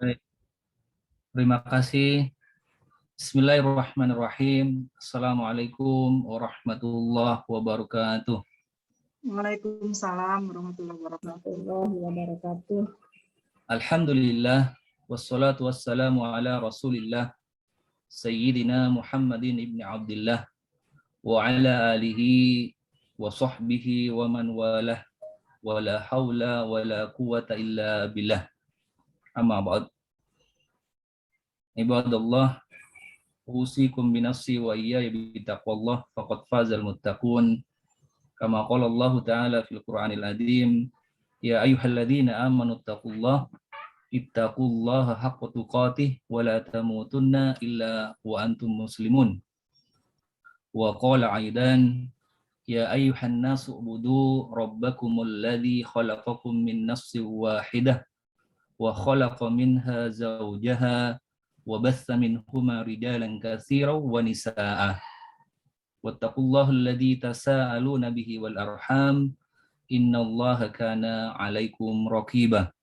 Baik, terima kasih. Bismillahirrahmanirrahim. Assalamualaikum warahmatullahi wabarakatuh. Waalaikumsalam warahmatullahi wabarakatuh. Alhamdulillah, wassalatu wassalamu ala rasulillah, Sayyidina Muhammadin ibn Abdullah, wa ala alihi wa sahbihi wa man walah, wa la hawla wa la quwata illa billah. Amma ba'd. Ibadallah, usikum binafsi wa iyaya bitaqwallah, faqad fazal muttaqun. Kama qala Allah Ta'ala fil Qur'anil Azim, ya ayyuhalladzina amanu ittaqullaha haqqa tuqatih wa la tamutunna illa wa antum muslimun. Wa qala aidan, ya ayyuhan nasu ubudu rabbakumul ladzi khalaqakum min nafsin wahidah wa khalaqa minha zawjaha wa batha minhuma rijalan katsiran wa nisaa'a. Wattaqullaha alladzi tasaaluna bihi wal arham, innallaha kana 'alaikum raqiba.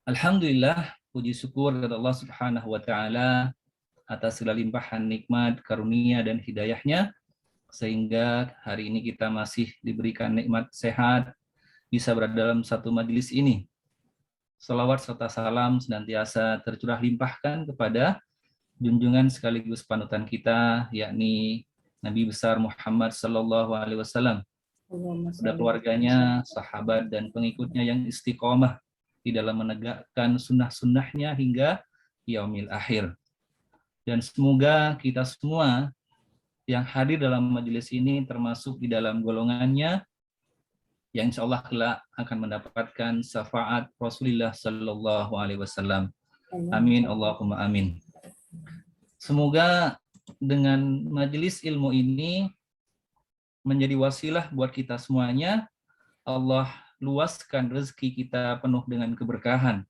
Alhamdulillah, puji syukur kepada Allah Subhanahu wa taala atas segala limpahan nikmat, karunia dan hidayahnya sehingga hari ini kita masih diberikan nikmat sehat, bisa berada dalam satu majelis ini. Salawat serta salam senantiasa tercurah limpahkan kepada junjungan sekaligus panutan kita, yakni Nabi besar Muhammad sallallahu alaihi wasallam, pada keluarganya, sahabat dan pengikutnya yang istiqomah di dalam menegakkan sunnah-sunnahnya hingga yaumil akhir. Dan semoga kita semua yang hadir dalam majelis ini termasuk di dalam golongannya yang insya Allah kelak akan mendapatkan syafaat Rasulullah Sallallahu Alaihi Wasallam. Amin, Allahumma amin. Semoga dengan majelis ilmu ini menjadi wasilah buat kita semuanya. Allah luaskan rezeki kita penuh dengan keberkahan.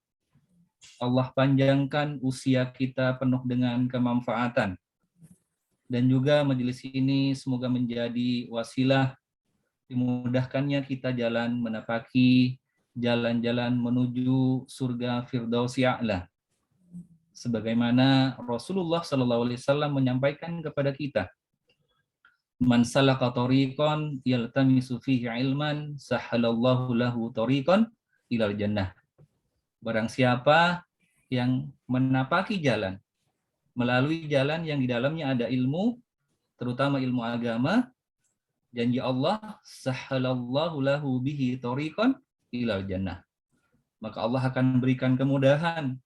Allah panjangkan usia kita penuh dengan kemanfaatan. Dan juga majelis ini semoga menjadi wasilah dimudahkannya kita jalan menapaki jalan-jalan menuju surga Firdausi A'la. Sebagaimana Rasulullah SAW menyampaikan kepada kita, man salaka tariqan yaltamisu fihi ilman sahalallahu lahu tariqan ilal jannah. Barang siapa yang menapaki jalan, melalui jalan yang di dalamnya ada ilmu, terutama ilmu agama, janji Allah, sahalallahu lahu bihi tariqan ilal jannah. Maka Allah akan berikan kemudahan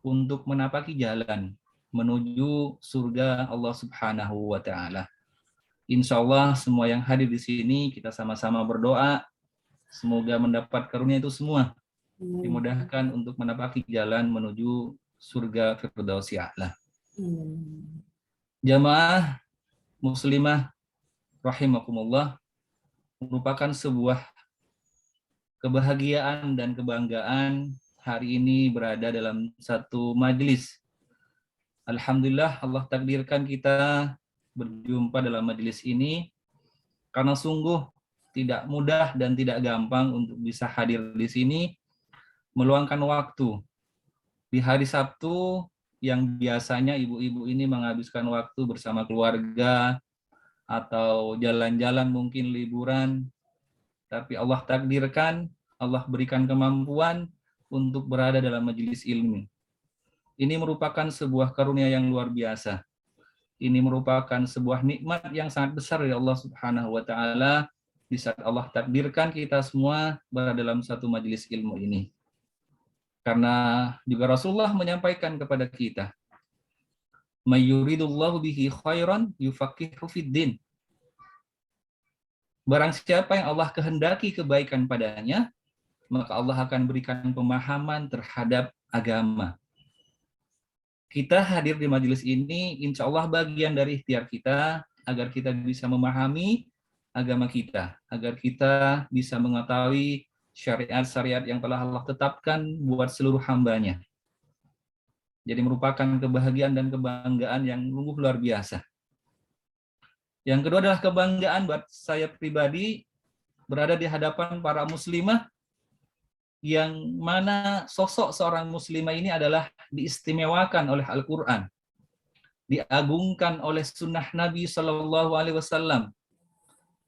untuk menapaki jalan menuju surga Allah Subhanahu wa taala. Insya Allah semua yang hadir di sini kita sama-sama berdoa semoga mendapat karunia itu semua, dimudahkan untuk menapaki jalan menuju surga Firdausi A'la. Jamaah muslimah rahimakumullah, merupakan sebuah kebahagiaan dan kebanggaan hari ini berada dalam satu majelis. Alhamdulillah Allah takdirkan kita berjumpa dalam majelis ini karena sungguh tidak mudah dan tidak gampang untuk bisa hadir di sini, meluangkan waktu di hari Sabtu yang biasanya ibu-ibu ini menghabiskan waktu bersama keluarga atau jalan-jalan mungkin liburan, tapi Allah takdirkan, Allah berikan kemampuan untuk berada dalam majelis ilmu. Ini merupakan sebuah karunia yang luar biasa. Ini merupakan sebuah nikmat yang sangat besar dari Allah Subhanahu wa taala di saat Allah takdirkan kita semua berada dalam satu majelis ilmu ini. Karena juga Rasulullah menyampaikan kepada kita, may yuridullahu bihi khairan yufaqihu fiddin. Barang siapa yang Allah kehendaki kebaikan padanya, maka Allah akan berikan pemahaman terhadap agama. Kita hadir di majelis ini, insya Allah bagian dari ikhtiar kita agar kita bisa memahami agama kita, agar kita bisa mengetahui syariat-syariat yang telah Allah tetapkan buat seluruh hambanya. Jadi merupakan kebahagiaan dan kebanggaan yang sungguh luar biasa. Yang kedua adalah kebanggaan buat saya pribadi berada di hadapan para muslimah yang mana sosok seorang muslimah ini adalah diistimewakan oleh Al-Quran, diagungkan oleh sunnah Nabi Shallallahu Alaihi Wasallam,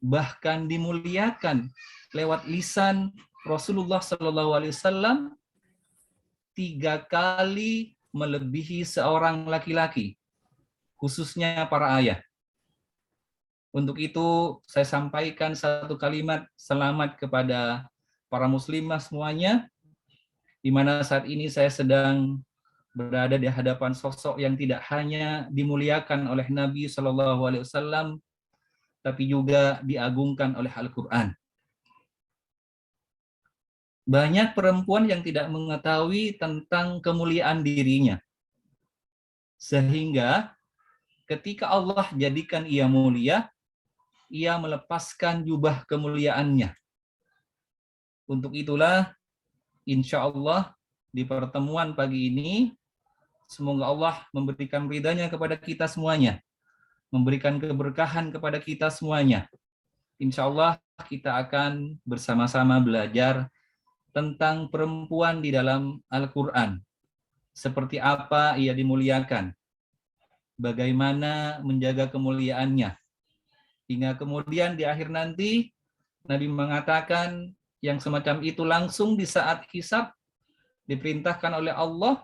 bahkan dimuliakan lewat lisan Rasulullah Shallallahu Alaihi Wasallam 3 kali melebihi seorang laki-laki, khususnya para ayah. Untuk itu saya sampaikan satu kalimat selamat kepada para muslimah semuanya, di mana saat ini saya sedang berada di hadapan sosok yang tidak hanya dimuliakan oleh Nabi Shallallahu Alaihi Wasallam, tapi juga diagungkan oleh Al-Quran. Banyak perempuan yang tidak mengetahui tentang kemuliaan dirinya, sehingga ketika Allah jadikan ia mulia, ia melepaskan jubah kemuliaannya. Untuk itulah, insya Allah di pertemuan pagi ini, semoga Allah memberikan ridhanya kepada kita semuanya, memberikan keberkahan kepada kita semuanya. Insya Allah kita akan bersama-sama belajar tentang perempuan di dalam Al-Quran. Seperti apa ia dimuliakan, bagaimana menjaga kemuliaannya, hingga kemudian di akhir nanti Nabi mengatakan yang semacam itu langsung di saat hisab diperintahkan oleh Allah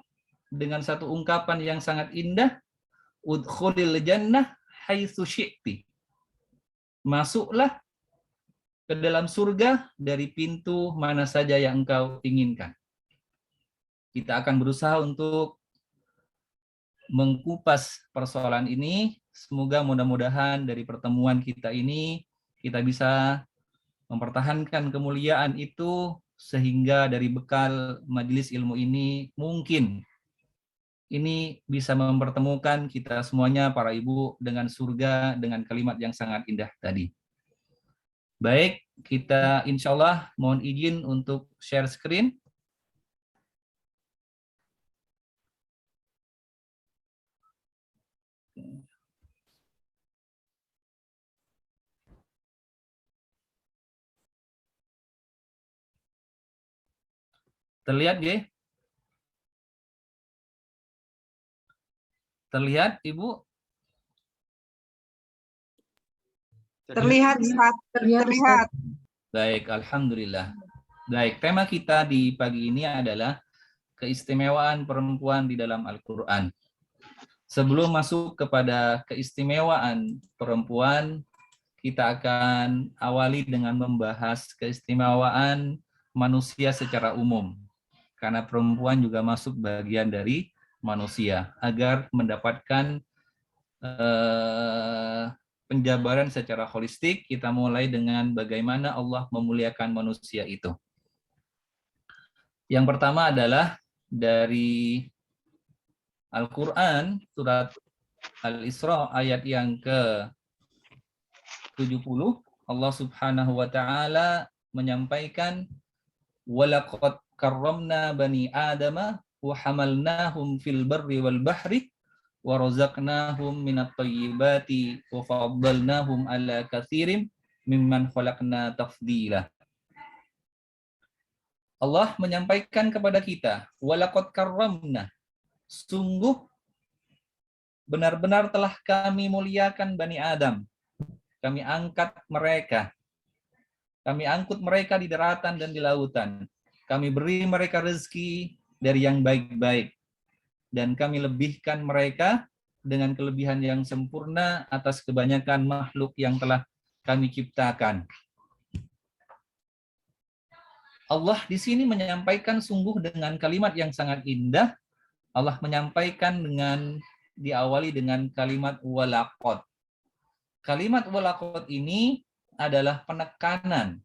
dengan satu ungkapan yang sangat indah, udkhulil jannah haitsu syi'ti. Masuklah ke dalam surga dari pintu mana saja yang engkau inginkan. Kita akan berusaha untuk mengkupas persoalan ini. Semoga mudah-mudahan dari pertemuan kita ini kita bisa mempertahankan kemuliaan itu, sehingga dari bekal majelis ilmu ini mungkin ini bisa mempertemukan kita semuanya para ibu dengan surga dengan kalimat yang sangat indah tadi. Baik, kita insya Allah mohon izin untuk share screen. Terlihat ya? Terlihat, Ibu? Terlihat, Ustaz. Terlihat. Baik, alhamdulillah. Baik, tema kita di pagi ini adalah keistimewaan perempuan di dalam Al-Quran. Sebelum masuk kepada keistimewaan perempuan, kita akan awali dengan membahas keistimewaan manusia secara umum. Karena perempuan juga masuk bagian dari manusia, agar mendapatkan penjabaran secara holistik. Kita mulai dengan bagaimana Allah memuliakan manusia itu. Yang pertama adalah dari Al-Quran, surat Al-Isra ayat yang ke-70, Allah Subhanahu wa taala menyampaikan, walaqad karramna bani adama wa hamalnahum fil barri wal bahri wa razaqnahum minat thayyibati wa faddalnahum ala katsirin mimman khalaqna tafdila. Allah menyampaikan kepada kita, walaqad karramna, sungguh benar-benar telah kami muliakan Bani Adam. Kami angkat mereka. Kami angkut mereka di daratan dan di lautan. Kami beri mereka rezeki dari yang baik-baik. Dan kami lebihkan mereka dengan kelebihan yang sempurna atas kebanyakan makhluk yang telah kami ciptakan. Allah di sini menyampaikan sungguh dengan kalimat yang sangat indah. Allah menyampaikan dengan diawali dengan kalimat walaqad. Kalimat walaqad ini adalah penekanan.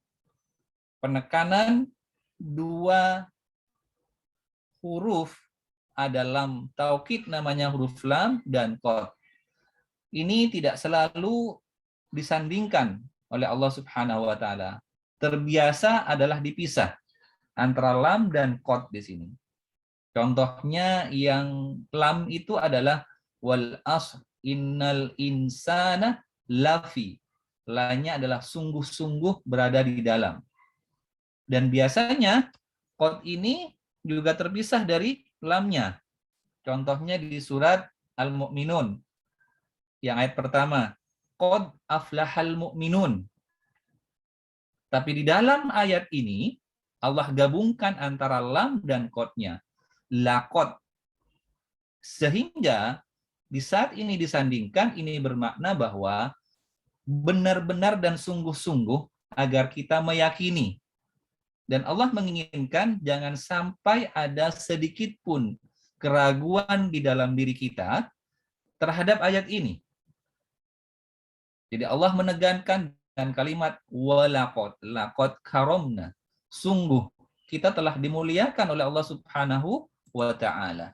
Penekanan dua huruf ada lam taukid, namanya huruf lam dan qad. Ini tidak selalu disandingkan oleh Allah Subhanahu wa taala. Terbiasa adalah dipisah antara lam dan qad di sini. Contohnya yang lam itu adalah wal asr innal insana lafi. La-nya adalah sungguh-sungguh berada di dalam. Dan biasanya Qad ini juga terpisah dari lamnya. Contohnya di surat Al-Mu'minun yang ayat pertama, qad aflahal mu'minun. Tapi di dalam ayat ini Allah gabungkan antara lam dan qadnya. Laqad. Sehingga di saat ini disandingkan, ini bermakna bahwa benar-benar dan sungguh-sungguh agar kita meyakini. Dan Allah menginginkan jangan sampai ada sedikit pun keraguan di dalam diri kita terhadap ayat ini. Jadi Allah menekankan dengan kalimat walaqad, laqad karomna. Sungguh kita telah dimuliakan oleh Allah Subhanahu wa taala.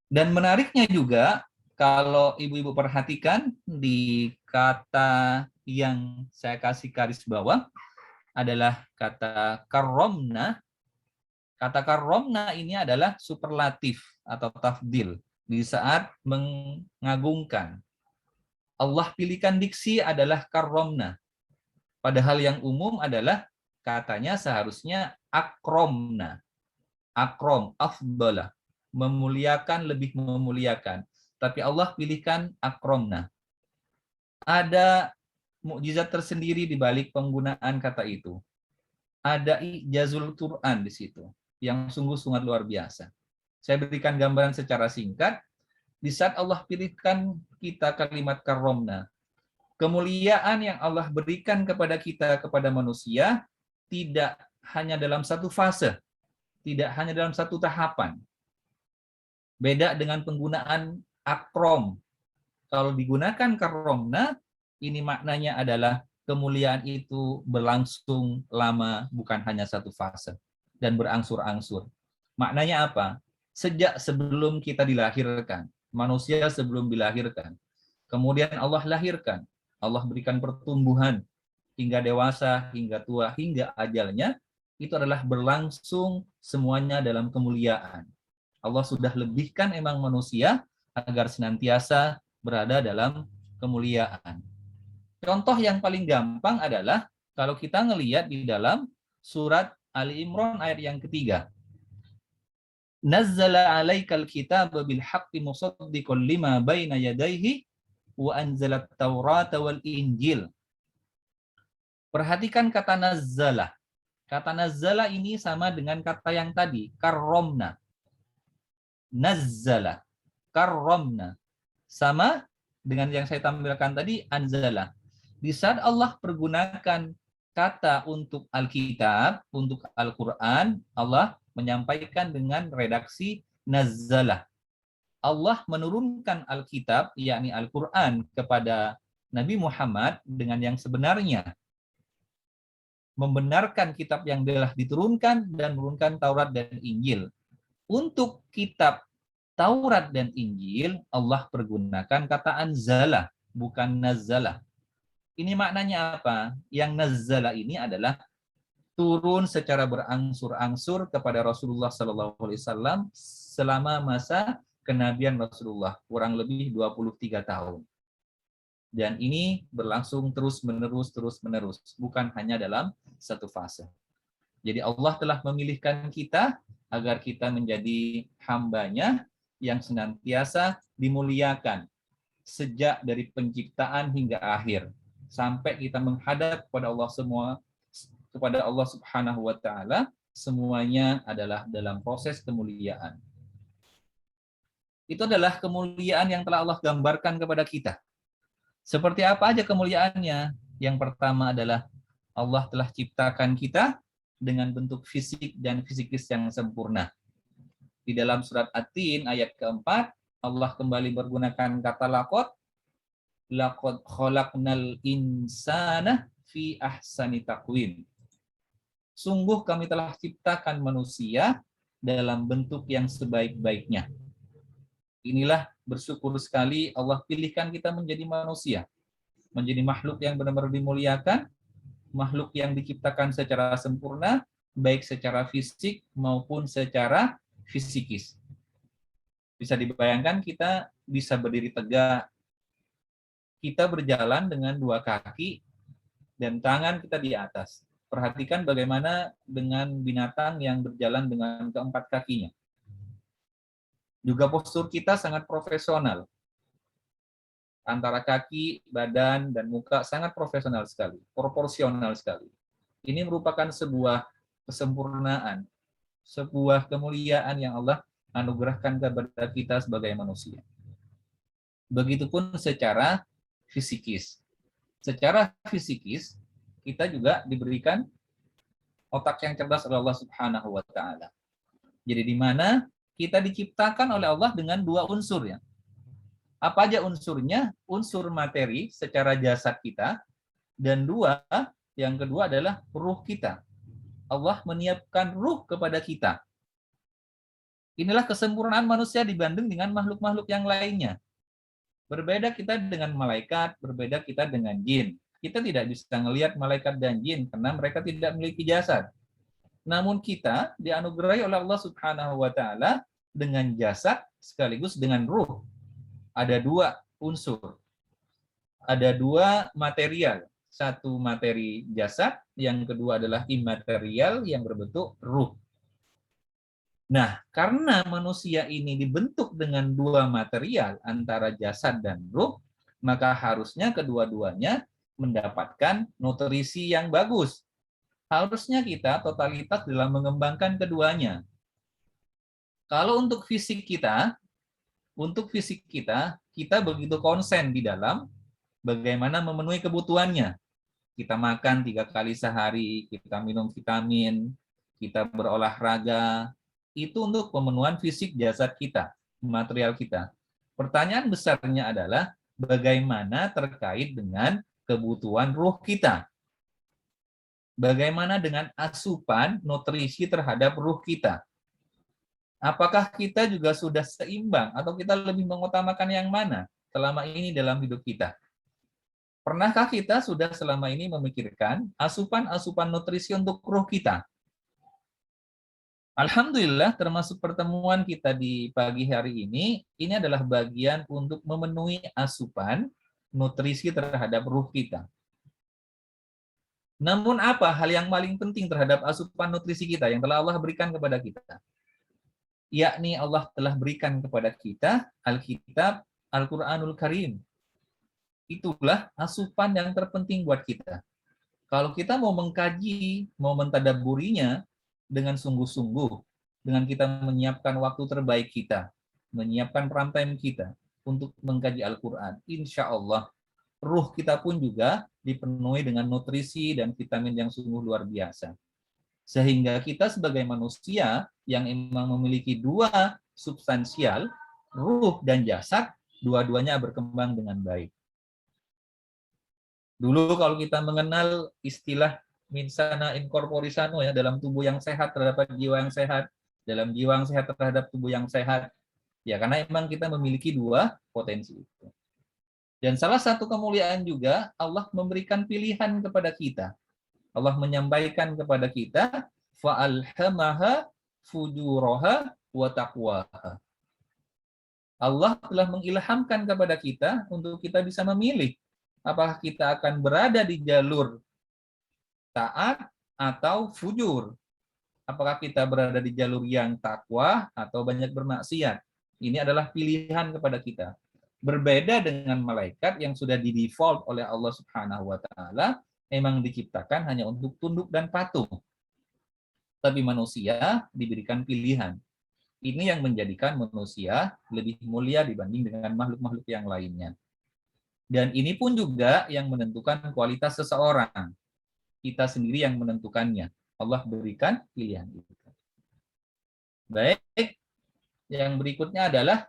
Dan menariknya juga kalau ibu-ibu perhatikan di kata yang saya kasih garis bawah adalah kata karomna. Kata karomna ini adalah superlatif atau tafdil di saat mengagungkan. Allah pilihkan diksi adalah karomna. Padahal yang umum adalah katanya seharusnya akromna. Akrom, afdala. Memuliakan, lebih memuliakan. Tapi Allah pilihkan akromna. Ada mukjizat tersendiri di balik penggunaan kata itu. Ada ijazul Quran di situ yang sungguh-sungguh luar biasa. Saya berikan gambaran secara singkat. Di saat Allah pilihkan kita kalimat karomna, kemuliaan yang Allah berikan kepada kita, kepada manusia, tidak hanya dalam satu fase, tidak hanya dalam satu tahapan. Beda dengan penggunaan akrom. Kalau digunakan karomna, ini maknanya adalah kemuliaan itu berlangsung lama, bukan hanya satu fase, dan berangsur-angsur. Maknanya apa? Sejak sebelum kita dilahirkan, manusia sebelum dilahirkan, kemudian Allah lahirkan, Allah berikan pertumbuhan, hingga dewasa, hingga tua, hingga ajalnya, itu adalah berlangsung semuanya dalam kemuliaan. Allah sudah lebihkan emang manusia agar senantiasa berada dalam kemuliaan. Contoh yang paling gampang adalah kalau kita ngelihat di dalam surat Ali Imran ayat yang ketiga. Nazzala 'alaikal kitaba bil haqqi musaddiqan lima baina yadayhi wa anzalat taurata wal injil. Perhatikan kata nazzala. Kata nazzala ini sama dengan kata yang tadi, karomna. Nazzala, karomna. Sama dengan yang saya tampilkan tadi, anzala. Di saat Allah pergunakan kata untuk Alkitab, untuk Al-Quran, Allah menyampaikan dengan redaksi nazzala. Allah menurunkan Alkitab, yakni Al-Quran, kepada Nabi Muhammad dengan yang sebenarnya. Membenarkan kitab yang telah diturunkan dan menurunkan Taurat dan Injil. Untuk kitab Taurat dan Injil, Allah pergunakan kata anzala, bukan nazzala. Ini maknanya apa? Yang nazzala ini adalah turun secara berangsur-angsur kepada Rasulullah SAW selama masa kenabian Rasulullah, kurang lebih 23 tahun. Dan ini berlangsung terus-menerus, bukan hanya dalam satu fase. Jadi Allah telah memilihkan kita agar kita menjadi hambanya yang senantiasa dimuliakan sejak dari penciptaan hingga akhir sampai kita menghadap kepada Allah semua, kepada Allah Subhanahu wa taala, semuanya adalah dalam proses kemuliaan. Itu adalah kemuliaan yang telah Allah gambarkan kepada kita. Seperti apa aja kemuliaannya? Yang pertama adalah Allah telah ciptakan kita dengan bentuk fisik dan fisikis yang sempurna. Di dalam surat At-Tin ayat keempat, Allah kembali menggunakan kata laqad khalaqnal insana fi ahsani taqwim. Sungguh kami telah ciptakan manusia dalam bentuk yang sebaik-baiknya. Inilah bersyukur sekali Allah pilihkan kita menjadi manusia. Menjadi makhluk yang benar-benar dimuliakan, makhluk yang diciptakan secara sempurna, baik secara fisik maupun secara fisikis. Bisa dibayangkan kita bisa berdiri tegak, kita berjalan dengan dua kaki dan tangan kita di atas. Perhatikan bagaimana dengan binatang yang berjalan dengan keempat kakinya. Juga postur kita sangat profesional. Antara kaki, badan, dan muka sangat profesional sekali, proporsional sekali. Ini merupakan sebuah kesempurnaan, sebuah kemuliaan yang Allah anugerahkan kepada kita sebagai manusia. Begitupun secara fisikis. Secara fisikis, kita juga diberikan otak yang cerdas oleh Allah Subhanahu wa taala. Jadi di mana kita diciptakan oleh Allah dengan dua unsur ya. Apa aja unsurnya? Unsur materi secara jasad kita, dan yang kedua adalah ruh kita. Allah menyiapkan ruh kepada kita. Inilah kesempurnaan manusia dibanding dengan makhluk-makhluk yang lainnya. Berbeda kita dengan malaikat, berbeda kita dengan jin. Kita tidak bisa melihat malaikat dan jin karena mereka tidak memiliki jasad. Namun kita dianugerahi oleh Allah Subhanahu wa taala dengan jasad sekaligus dengan ruh. Ada dua unsur. Ada dua material. Satu materi jasad, yang kedua adalah imaterial yang berbentuk ruh. Nah, karena manusia ini dibentuk dengan dua material antara jasad dan ruh, maka harusnya kedua-duanya mendapatkan nutrisi yang bagus. Harusnya kita totalitas dalam mengembangkan keduanya. Kalau untuk fisik kita, kita begitu konsen di dalam bagaimana memenuhi kebutuhannya. Kita makan 3 kali sehari, kita minum vitamin, kita berolahraga, itu untuk pemenuhan fisik jasad kita, material kita. Pertanyaan besarnya adalah bagaimana terkait dengan kebutuhan ruh kita. Bagaimana dengan asupan nutrisi terhadap ruh kita? Apakah kita juga sudah seimbang atau kita lebih mengutamakan yang mana selama ini dalam hidup kita? Pernahkah kita sudah selama ini memikirkan asupan-asupan nutrisi untuk ruh kita? Alhamdulillah, termasuk pertemuan kita di pagi hari ini adalah bagian untuk memenuhi asupan nutrisi terhadap ruh kita. Namun apa hal yang paling penting terhadap asupan nutrisi kita yang telah Allah berikan kepada kita? Yakni Allah telah berikan kepada kita Alkitab, Al-Quranul Karim. Itulah asupan yang terpenting buat kita. Kalau kita mau mengkaji, mau mentadabburinya dengan sungguh-sungguh, dengan kita menyiapkan waktu terbaik kita, menyiapkan prime time kita untuk mengkaji Al-Quran, insya Allah ruh kita pun juga dipenuhi dengan nutrisi dan vitamin yang sungguh luar biasa. Sehingga kita sebagai manusia yang memang memiliki dua substansial, ruh dan jasad, dua-duanya berkembang dengan baik. Dulu kalau kita mengenal istilah min sana in corpore sano ya, dalam tubuh yang sehat terdapat jiwa yang sehat, dalam jiwa yang sehat terhadap tubuh yang sehat. Ya, karena memang kita memiliki dua potensi itu. Dan salah satu kemuliaan juga Allah memberikan pilihan kepada kita. Allah menyampaikan kepada kita fa'alhamaha fujuraha wa taqwaha. Allah telah mengilhamkan kepada kita untuk kita bisa memilih apakah kita akan berada di jalur taat atau fujur. Apakah kita berada di jalur yang takwa atau banyak bermaksiat. Ini adalah pilihan kepada kita. Berbeda dengan malaikat yang sudah di-default oleh Allah Subhanahu wa taala, memang diciptakan hanya untuk tunduk dan patuh. Tapi manusia diberikan pilihan. Ini yang menjadikan manusia lebih mulia dibanding dengan makhluk-makhluk yang lainnya. Dan ini pun juga yang menentukan kualitas seseorang. Kita sendiri yang menentukannya. Allah berikan pilihan itu. Baik, yang berikutnya adalah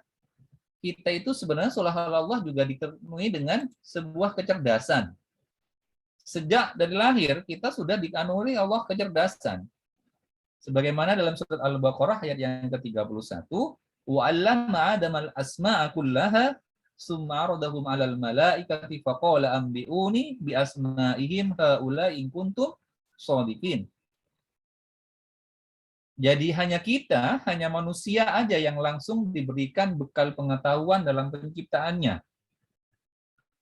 kita itu sebenarnya seolah-olah Allah juga dipenuhi dengan sebuah kecerdasan. Sejak dari lahir kita sudah dikanuri Allah kecerdasan. Sebagaimana dalam surat Al-Baqarah ayat yang ke-31, wa 'allama Adama al-asma'a kullaha summa 'aradahum 'alal malaikati faqala anbi'uni bi asma'ihim haula'i in kuntum shadiqin. Jadi hanya manusia aja yang langsung diberikan bekal pengetahuan dalam penciptaannya.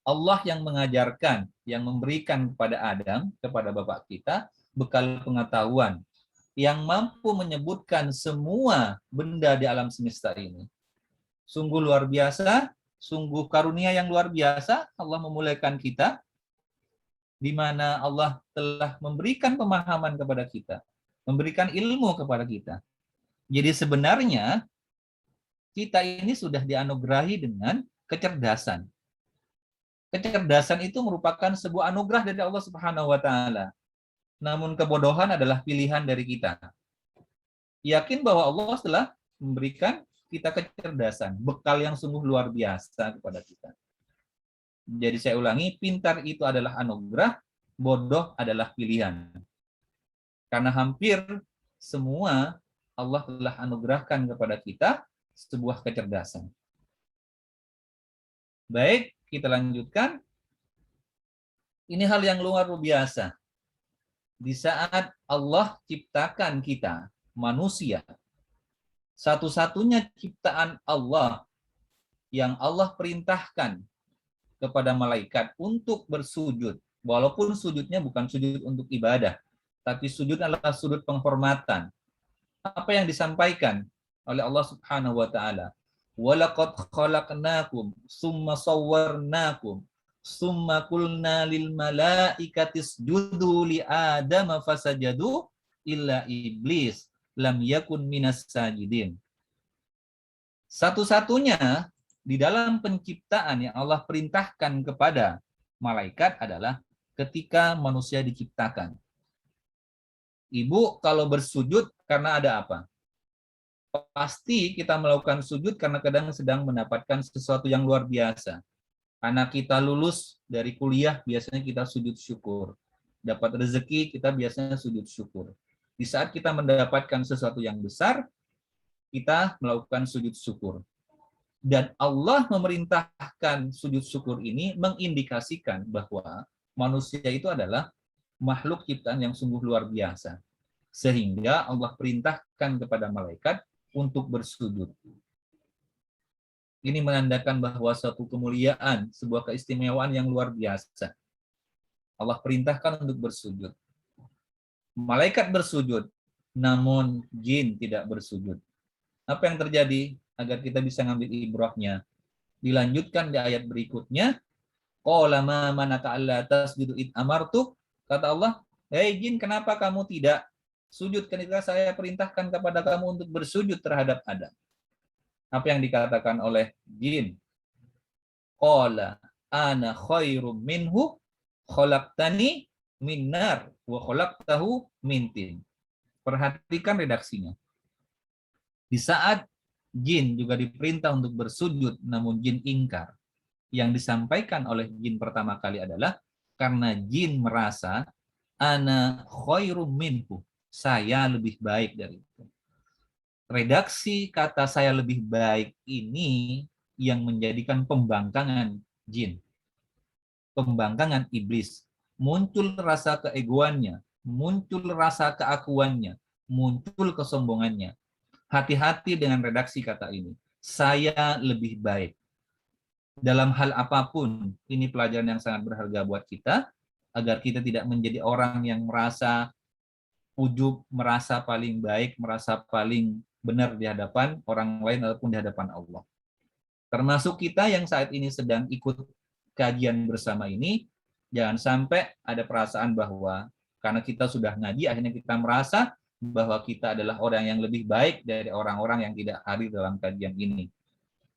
Allah yang mengajarkan, yang memberikan kepada Adam, kepada bapak kita, bekal pengetahuan yang mampu menyebutkan semua benda di alam semesta ini. Sungguh luar biasa, sungguh karunia yang luar biasa Allah memulaikan kita, di mana Allah telah memberikan pemahaman kepada kita, memberikan ilmu kepada kita. Jadi sebenarnya kita ini sudah dianugerahi dengan kecerdasan. Kecerdasan itu merupakan sebuah anugerah dari Allah Subhanahu wa taala. Namun kebodohan adalah pilihan dari kita. Yakin bahwa Allah telah memberikan kita kecerdasan, bekal yang sungguh luar biasa kepada kita. Jadi saya ulangi, pintar itu adalah anugerah, bodoh adalah pilihan. Karena hampir semua Allah telah anugerahkan kepada kita sebuah kecerdasan. Baik, kita lanjutkan. Ini hal yang luar biasa. Di saat Allah ciptakan kita, manusia, satu-satunya ciptaan Allah yang Allah perintahkan kepada malaikat untuk bersujud, walaupun sujudnya bukan sujud untuk ibadah, tapi sujud adalah sujud penghormatan. Apa yang disampaikan oleh Allah Subhanahu wa taala? Walaqad khalaqnakum summa sawwarnakum summa qulna lil malaikati isjudu li adama fasajadu illa iblis lam yakun minas sajidin. Satu-satunya di dalam penciptaan yang Allah perintahkan kepada malaikat adalah ketika manusia diciptakan. Ibu kalau bersujud karena ada apa? Pasti kita melakukan sujud karena kadang sedang mendapatkan sesuatu yang luar biasa. Anak kita lulus dari kuliah, biasanya kita sujud syukur. Dapat rezeki, kita biasanya sujud syukur. Di saat kita mendapatkan sesuatu yang besar, kita melakukan sujud syukur. Dan Allah memerintahkan sujud syukur ini mengindikasikan bahwa manusia itu adalah makhluk ciptaan yang sungguh luar biasa. Sehingga Allah perintahkan kepada malaikat untuk bersujud. Ini menandakan bahwa suatu kemuliaan, sebuah keistimewaan yang luar biasa. Allah perintahkan untuk bersujud. Malaikat bersujud, namun jin tidak bersujud. Apa yang terjadi? Agar kita bisa ngambil ibrahnya. Dilanjutkan di ayat berikutnya, qala ma manaka alla tasjudu id amartuk, kata Allah, "Hei jin, kenapa kamu tidak sujud ketika saya perintahkan kepada kamu untuk bersujud terhadap Adam?" Apa yang dikatakan oleh jin? Qala ana khairum minhu khalaqtani min nar wa khalaqtahu min tin. Perhatikan redaksinya. Di saat jin juga diperintah untuk bersujud, namun jin ingkar. Yang disampaikan oleh jin pertama kali adalah karena jin merasa ana khairum minhu, saya lebih baik dari itu. Redaksi kata saya lebih baik ini yang menjadikan pembangkangan jin, pembangkangan iblis. Muncul rasa keegoannya, muncul rasa keakuannya, muncul kesombongannya. Hati-hati dengan redaksi kata ini. Saya lebih baik. Dalam hal apapun, ini pelajaran yang sangat berharga buat kita, agar kita tidak menjadi orang yang merasa ujub, merasa paling baik, merasa paling benar di hadapan orang lain ataupun di hadapan Allah. Termasuk kita yang saat ini sedang ikut kajian bersama ini, jangan sampai ada perasaan bahwa karena kita sudah ngaji, akhirnya kita merasa bahwa kita adalah orang yang lebih baik dari orang-orang yang tidak hadir dalam kajian ini.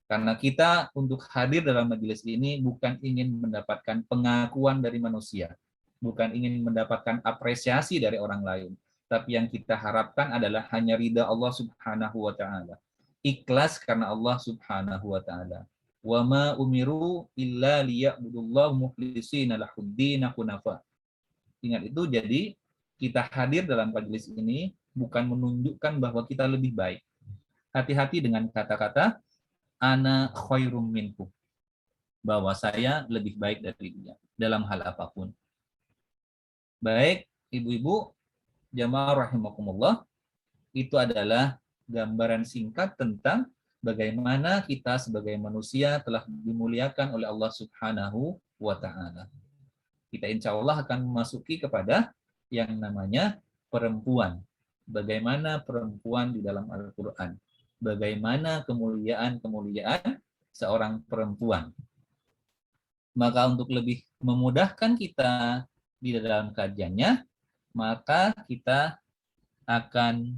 Karena kita untuk hadir dalam majelis ini bukan ingin mendapatkan pengakuan dari manusia, bukan ingin mendapatkan apresiasi dari orang lain, tapi yang kita harapkan adalah hanya ridha Allah Subhanahu wa taala. Ikhlas karena Allah Subhanahu wa taala. Wa ma umiru illa liya'budullaha mukhlishina lahuddin hunafa. Ingat itu, jadi kita hadir dalam majelis ini bukan menunjukkan bahwa kita lebih baik. Hati-hati dengan kata-kata ana khairum minhu, bahwa saya lebih baik dari dia dalam hal apapun. Baik, ibu-ibu, jamaah rahimakumullah, itu adalah gambaran singkat tentang bagaimana kita sebagai manusia telah dimuliakan oleh Allah Subhanahu wa taala. Kita insya Allah akan memasuki kepada yang namanya perempuan. Bagaimana perempuan di dalam Al-Quran. Bagaimana kemuliaan-kemuliaan seorang perempuan. Maka untuk lebih memudahkan kita di dalam kajiannya, maka kita akan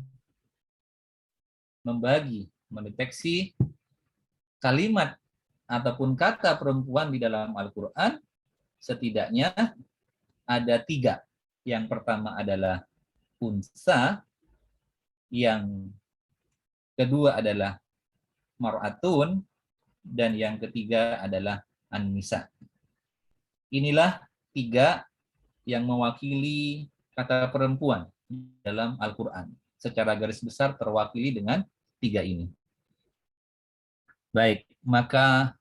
mendeteksi kalimat ataupun kata perempuan di dalam Al-Quran, setidaknya ada 3. Yang pertama adalah unsa, yang kedua adalah mar'atun, dan yang ketiga adalah an-nisa. Inilah 3 yang mewakili kata perempuan dalam Al-Quran. Secara garis besar terwakili dengan 3 ini. Baik, maka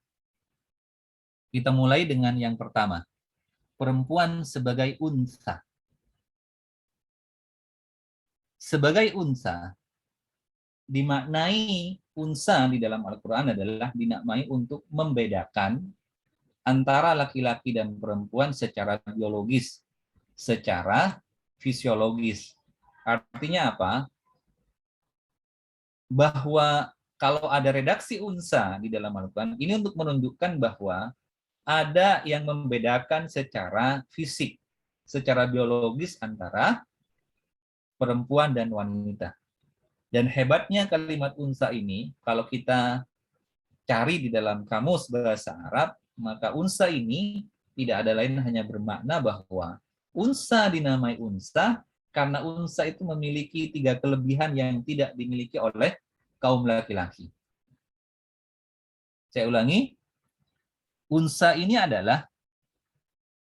kita mulai dengan yang pertama. Perempuan sebagai unsa. Sebagai unsa, dimaknai unsa di dalam Al-Quran adalah dimaknai untuk membedakan antara laki-laki dan perempuan secara biologis, secara fisiologis. Artinya apa? Bahwa kalau ada redaksi unsa di dalam Al-Quran, ini untuk menunjukkan bahwa ada yang membedakan secara fisik, secara biologis antara perempuan dan wanita. Dan hebatnya kalimat unsa ini, kalau kita cari di dalam kamus bahasa Arab, maka unsa ini tidak ada lain hanya bermakna bahwa unsa dinamai unsa karena unsa itu memiliki 3 kelebihan yang tidak dimiliki oleh kaum laki-laki. Saya ulangi, unsa ini adalah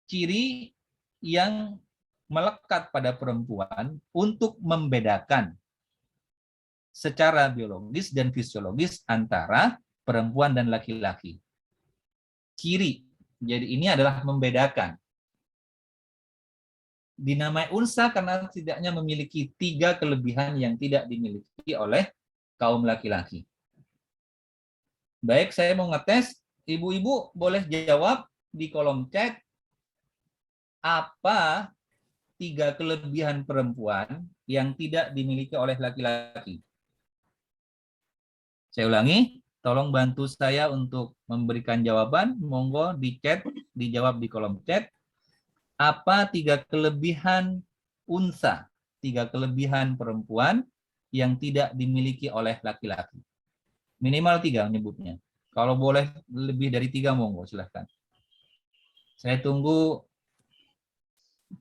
ciri yang melekat pada perempuan untuk membedakan secara biologis dan fisiologis antara perempuan dan laki-laki. Ciri. Jadi ini adalah membedakan. Dinamai unsa karena tidaknya memiliki 3 kelebihan yang tidak dimiliki oleh kaum laki-laki. Baik, saya mau ngetes. Ibu-ibu boleh jawab di kolom chat apa 3 kelebihan perempuan yang tidak dimiliki oleh laki-laki. Saya ulangi, tolong bantu saya untuk memberikan jawaban. Monggo di chat, dijawab di kolom chat. Apa 3 kelebihan unsa, 3 kelebihan perempuan yang tidak dimiliki oleh laki-laki? Minimal 3 menyebutnya. Kalau boleh lebih dari 3, monggo silahkan. Saya tunggu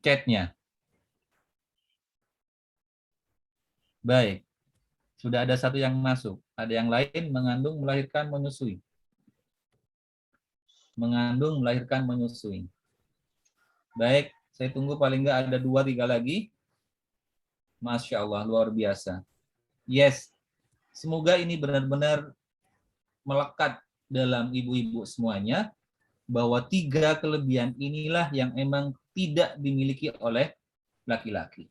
chatnya. Baik, sudah ada 1 yang masuk. Ada yang lain mengandung, melahirkan, menyusui. Mengandung, melahirkan, menyusui. Baik, saya tunggu paling nggak ada 2-3 lagi. Masya Allah, luar biasa. Yes, semoga ini benar-benar melekat dalam ibu-ibu semuanya, bahwa 3 kelebihan inilah yang emang tidak dimiliki oleh laki-laki.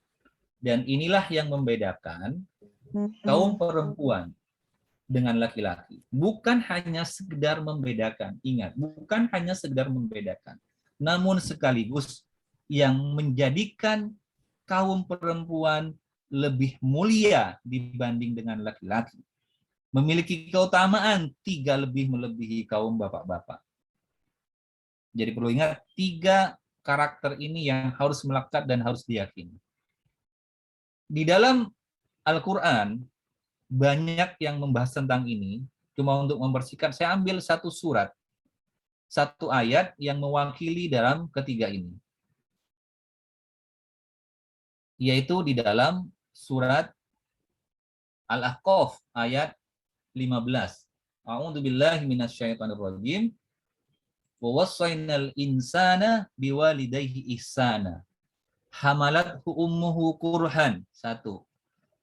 Dan inilah yang membedakan kaum perempuan dengan laki-laki. Bukan hanya sekedar membedakan, ingat, bukan hanya sekedar membedakan, namun sekaligus yang menjadikan kaum perempuan lebih mulia dibanding dengan laki-laki. Memiliki keutamaan 3 lebih melebihi kaum bapak-bapak. Jadi perlu ingat 3 karakter ini yang harus melekat dan harus diyakini. Di dalam Al-Quran banyak yang membahas tentang ini. Cuma untuk membersihkan, saya ambil 1 surat, 1 ayat yang mewakili dalam ketiga ini. Yaitu di dalam surat Al-Ahqaf ayat 15. A'udzu billahi minasyaitonir rajim. Wa wassaynal insana biwalidayhi ihsana. Hamalathu ummuhu kurhan 1.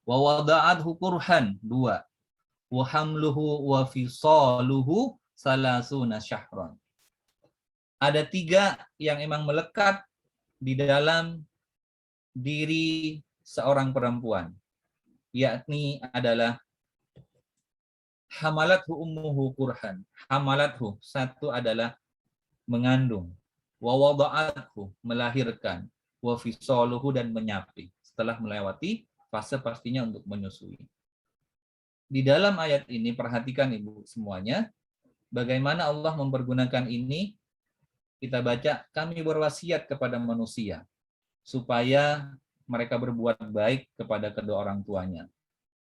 Wa wada'athu kurhan 2. Wa hamluhu wa fisaluhu salasuna syahran. Ada 3 yang emang melekat di dalam diri seorang perempuan, yakni adalah hamalathu ummuhu kurhan. Hamalathu 1 adalah mengandung, wa wada'athu melahirkan, wa fisaluhu, dan menyapih. Setelah melewati fase pastinya untuk menyusui. Di dalam ayat ini perhatikan Ibu semuanya, bagaimana Allah mempergunakan ini. Kita baca, kami berwasiat kepada manusia supaya mereka berbuat baik kepada kedua orang tuanya.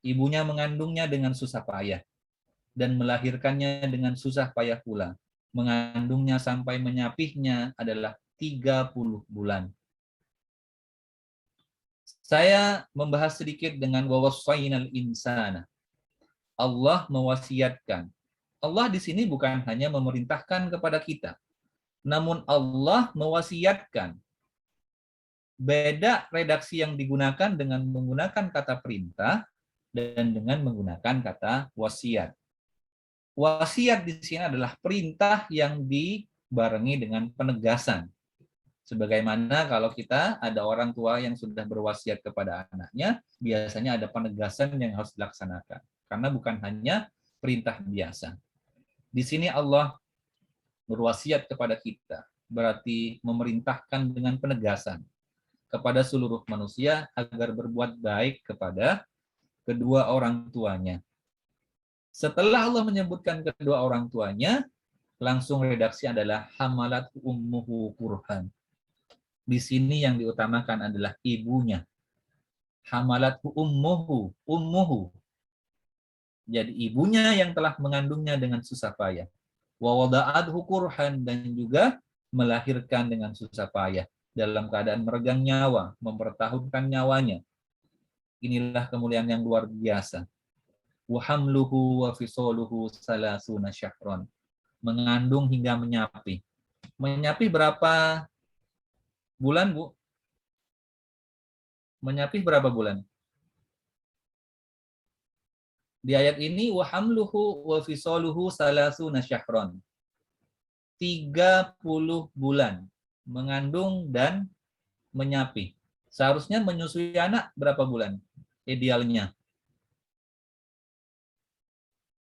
Ibunya mengandungnya dengan susah payah dan melahirkannya dengan susah payah pula. Mengandungnya sampai menyapihnya adalah 30 bulan. Saya membahas sedikit dengan wawassainal insana. Allah mewasiatkan. Allah di sini bukan hanya memerintahkan kepada kita, namun Allah mewasiatkan. Beda redaksi yang digunakan dengan menggunakan kata perintah dan dengan menggunakan kata wasiat. Wasiat di sini adalah perintah yang dibarengi dengan penegasan. Sebagaimana kalau kita ada orang tua yang sudah berwasiat kepada anaknya, biasanya ada penegasan yang harus dilaksanakan. Karena bukan hanya perintah biasa. Di sini Allah berwasiat kepada kita, berarti memerintahkan dengan penegasan kepada seluruh manusia agar berbuat baik kepada kedua orang tuanya. Setelah Allah menyebutkan kedua orang tuanya, langsung redaksi adalah hamalat ummuhu kurhan. Di sini yang diutamakan adalah ibunya. Hamalat ummuhu. Jadi ibunya yang telah mengandungnya dengan susah payah. Wa wada'adhu kurhan, dan juga melahirkan dengan susah payah dalam keadaan meregang nyawa, mempertahankan nyawanya. Inilah kemuliaan yang luar biasa. Wa hamluhu wa fisaluhu salasuna syahron. Mengandung hingga menyapih. Menyapih berapa bulan, Bu? Menyapih berapa bulan? Di ayat ini wa hamluhu wa fisaluhu salasuna syahron. 30 bulan mengandung dan menyapih. Seharusnya menyusui anak berapa bulan? Idealnya.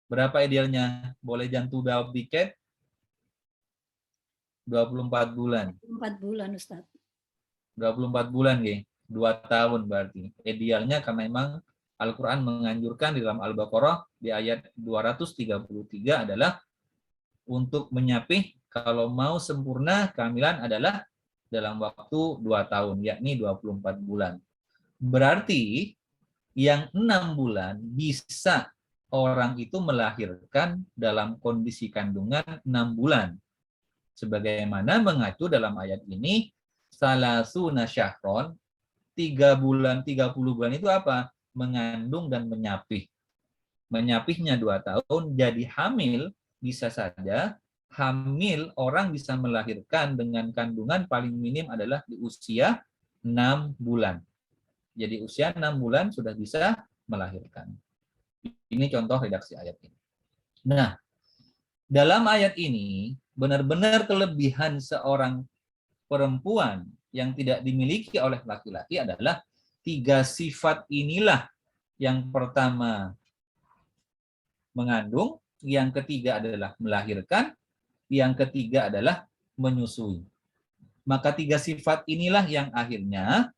Berapa idealnya? Boleh jangan jawab dikit. 24 bulan. 4 bulan, Ustaz. 24 bulan, ya. 2 tahun berarti. Idealnya karena memang Al-Quran menganjurkan di dalam Al-Baqarah di ayat 233 adalah untuk menyapih kalau mau sempurna kehamilan adalah dalam waktu 2 tahun, yakni 24 bulan. Berarti yang 6 bulan bisa orang itu melahirkan dalam kondisi kandungan 6 bulan. Sebagaimana mengacu dalam ayat ini, salasuna syahron, 3 bulan, 30 bulan itu apa? Mengandung dan menyapih. Menyapihnya 2 tahun, jadi hamil bisa saja. Hamil orang bisa melahirkan dengan kandungan paling minim adalah di usia 6 bulan. Jadi usia 6 bulan sudah bisa melahirkan. Ini contoh redaksi ayat ini. Nah, dalam ayat ini benar-benar kelebihan seorang perempuan yang tidak dimiliki oleh laki-laki adalah 3 sifat inilah. Yang pertama mengandung, yang ketiga adalah melahirkan, yang ketiga adalah menyusui. Maka 3 sifat inilah yang akhirnya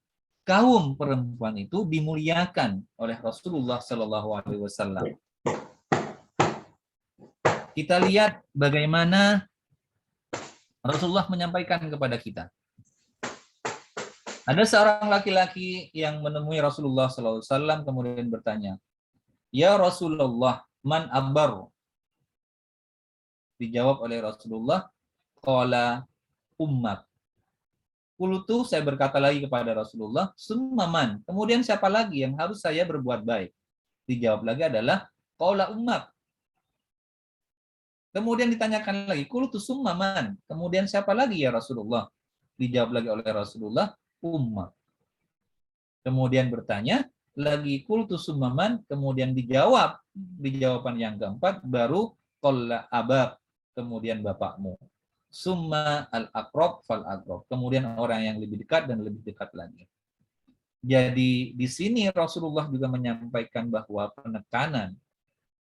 kaum perempuan itu dimuliakan oleh Rasulullah SAW. Kita lihat bagaimana Rasulullah menyampaikan kepada kita. Ada seorang laki-laki yang menemui Rasulullah SAW kemudian bertanya, "Ya Rasulullah, man abar?" Dijawab oleh Rasulullah, "Qala ummak." Qultu, saya berkata lagi kepada Rasulullah, "Summa man?" Kemudian siapa lagi yang harus saya berbuat baik? Dijawab lagi adalah qala ummak. Kemudian ditanyakan lagi, "Qultu summa man?" Kemudian siapa lagi ya Rasulullah? Dijawab lagi oleh Rasulullah, ummak. Kemudian bertanya lagi, "Qultu summa man?" Kemudian dijawab di jawaban yang keempat baru qala abak, kemudian bapakmu. Summa al-aqrab fal-aqrab. Kemudian orang yang lebih dekat dan lebih dekat lagi. Jadi di sini Rasulullah juga menyampaikan bahwa penekanan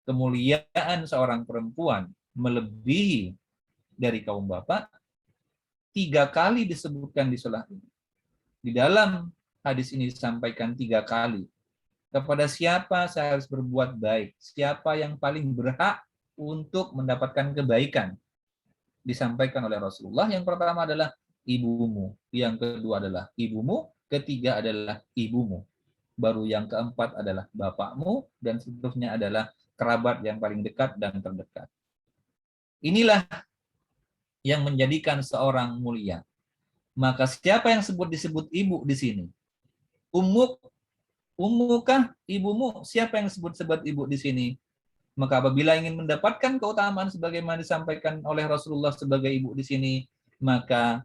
kemuliaan seorang perempuan melebihi dari kaum bapak 3 kali disebutkan di surah ini. Di dalam hadis ini disampaikan 3 kali. Kepada siapa saya harus berbuat baik? Siapa yang paling berhak untuk mendapatkan kebaikan? Disampaikan oleh Rasulullah. Yang pertama adalah ibumu. Yang kedua adalah ibumu. Ketiga adalah ibumu. Baru yang keempat adalah bapakmu. Dan seterusnya adalah kerabat yang paling dekat dan terdekat. Inilah yang menjadikan seorang mulia. Maka siapa yang disebut ibu di sini? Ummukah, ibumu? Siapa yang sebut ibu di sini? Maka apabila ingin mendapatkan keutamaan sebagaimana disampaikan oleh Rasulullah sebagai ibu di sini, maka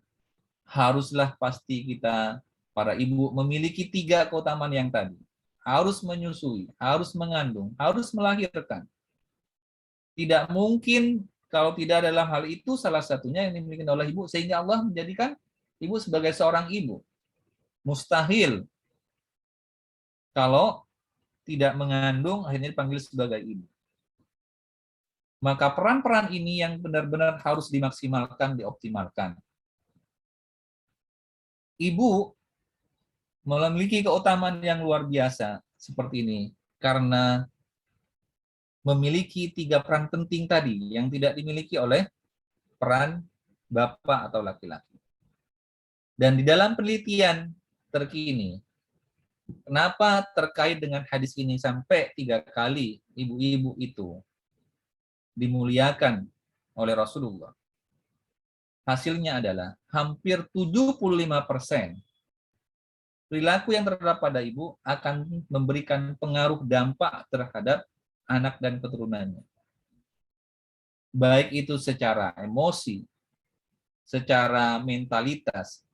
haruslah pasti kita para ibu memiliki 3 keutamaan yang tadi. Harus menyusui, harus mengandung, harus melahirkan. Tidak mungkin kalau tidak dalam hal itu salah satunya yang dimiliki oleh ibu, sehingga Allah menjadikan ibu sebagai seorang ibu. Mustahil kalau tidak mengandung akhirnya dipanggil sebagai ibu. Maka peran-peran ini yang benar-benar harus dimaksimalkan, dioptimalkan. Ibu memiliki keutamaan yang luar biasa seperti ini karena memiliki 3 peran penting tadi yang tidak dimiliki oleh peran bapak atau laki-laki. Dan di dalam penelitian terkini, kenapa terkait dengan hadis ini sampai 3 kali ibu-ibu itu dimuliakan oleh Rasulullah? Hasilnya adalah hampir 75% perilaku yang terhadap pada ibu akan memberikan pengaruh dampak terhadap anak dan keturunannya. Baik itu secara emosi, secara mentalitas,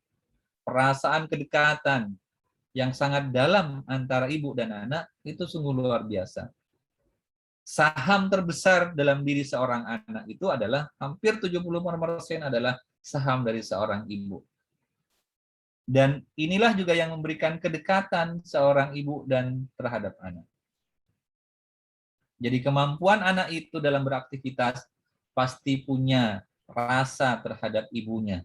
perasaan kedekatan yang sangat dalam antara ibu dan anak, itu sungguh luar biasa. Saham terbesar dalam diri seorang anak itu adalah hampir 75% adalah saham dari seorang ibu. Dan inilah juga yang memberikan kedekatan seorang ibu dan terhadap anak. Jadi kemampuan anak itu dalam beraktivitas pasti punya rasa terhadap ibunya.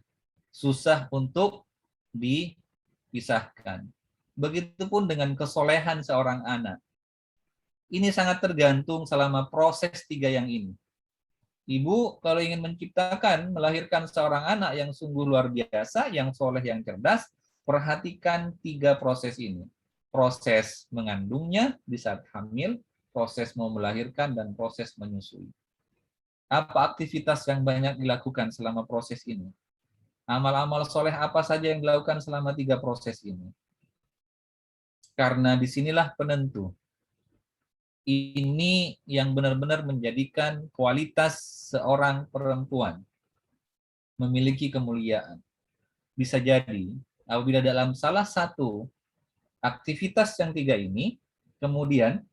Susah untuk dipisahkan. Begitupun dengan kesolehan seorang anak. Ini sangat tergantung selama proses 3 yang ini. Ibu kalau ingin menciptakan, melahirkan seorang anak yang sungguh luar biasa, yang soleh, yang cerdas, perhatikan 3 proses ini. Proses mengandungnya di saat hamil, proses mau melahirkan, dan proses menyusui. Apa aktivitas yang banyak dilakukan selama proses ini? Amal-amal soleh apa saja yang dilakukan selama 3 proses ini? Karena disinilah penentu. Ini yang benar-benar menjadikan kualitas seorang perempuan memiliki kemuliaan. Bisa jadi apabila dalam salah satu aktivitas yang 3 ini, kemudian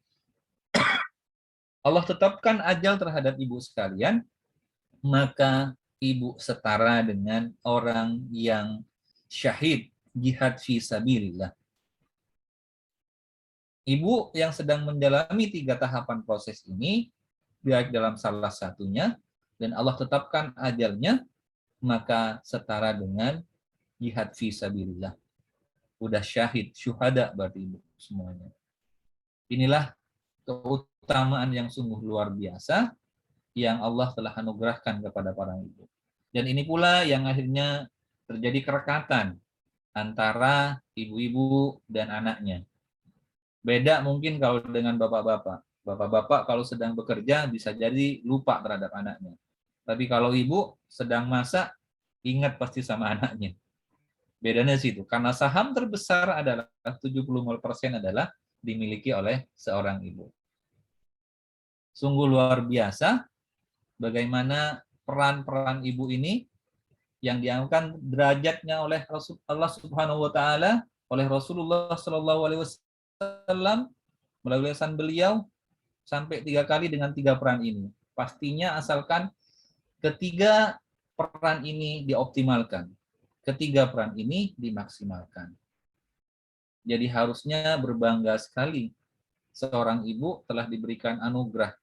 Allah tetapkan ajal terhadap ibu sekalian, maka ibu setara dengan orang yang syahid jihad fi sabilillah. Ibu yang sedang menjalani 3 tahapan proses ini, baik dalam salah satunya, dan Allah tetapkan ajalnya, maka setara dengan jihad fi sabilillah. Udah syahid, syuhada berarti ibu semuanya. Inilah keutamaan yang sungguh luar biasa yang Allah telah anugerahkan kepada para ibu. Dan ini pula yang akhirnya terjadi kerekatan antara ibu-ibu dan anaknya. Beda mungkin kalau dengan bapak-bapak. Bapak-bapak kalau sedang bekerja bisa jadi lupa terhadap anaknya. Tapi kalau ibu sedang masak, ingat pasti sama anaknya. Bedanya situ. Karena saham terbesar adalah 70% adalah dimiliki oleh seorang ibu. Sungguh luar biasa bagaimana peran-peran ibu ini yang diangkat derajatnya oleh Allah Subhanahu wa taala, oleh Rasulullah Shallallahu alaihi wasallam melalui lisan beliau sampai 3 kali dengan 3 peran ini. Pastinya asalkan ketiga peran ini dioptimalkan. Ketiga peran ini dimaksimalkan. Jadi harusnya berbangga sekali seorang ibu telah diberikan anugerah.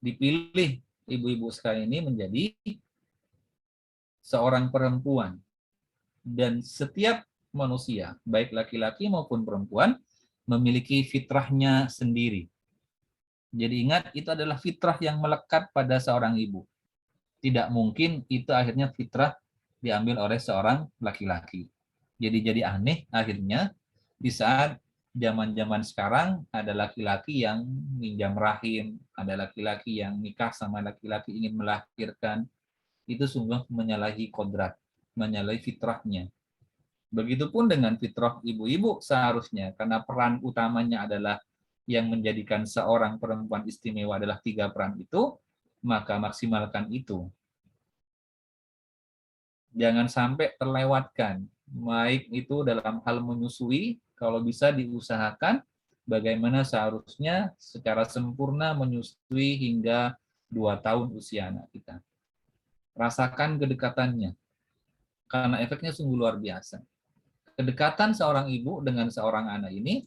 Dipilih ibu-ibu sekalian ini menjadi seorang perempuan. Dan setiap manusia, baik laki-laki maupun perempuan, memiliki fitrahnya sendiri. Jadi ingat, itu adalah fitrah yang melekat pada seorang ibu. Tidak mungkin itu akhirnya fitrah diambil oleh seorang laki-laki. Jadi aneh akhirnya di saat zaman-zaman sekarang ada laki-laki yang minjam rahim, ada laki-laki yang nikah sama laki-laki ingin melahirkan. Itu sungguh menyalahi kodrat, menyalahi fitrahnya. Begitupun dengan fitrah ibu-ibu seharusnya, karena peran utamanya adalah yang menjadikan seorang perempuan istimewa adalah 3 peran itu, maka maksimalkan itu. Jangan sampai terlewatkan, baik itu dalam hal menyusui, kalau bisa diusahakan bagaimana seharusnya secara sempurna menyusui hingga 2 tahun usia anak kita. Rasakan kedekatannya, karena efeknya sungguh luar biasa. Kedekatan seorang ibu dengan seorang anak ini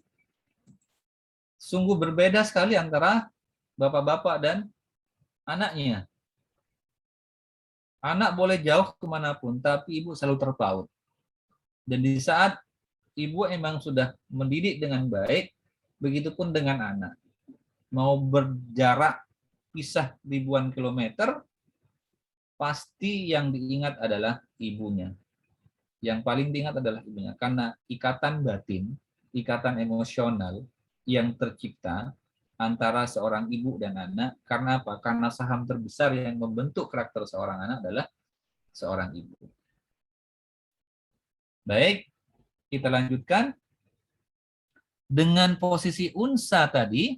sungguh berbeda sekali antara bapak-bapak dan anaknya. Anak boleh jauh kemanapun, tapi ibu selalu terpaut. Dan di saat ibu emang sudah mendidik dengan baik, begitupun dengan anak. Mau berjarak pisah ribuan kilometer, pasti yang diingat adalah ibunya. Yang paling diingat adalah ibunya. Karena ikatan batin, ikatan emosional yang tercipta antara seorang ibu dan anak. Karena apa? Karena saham terbesar yang membentuk karakter seorang anak adalah seorang ibu. Baik, kita lanjutkan. Dengan posisi unsa tadi,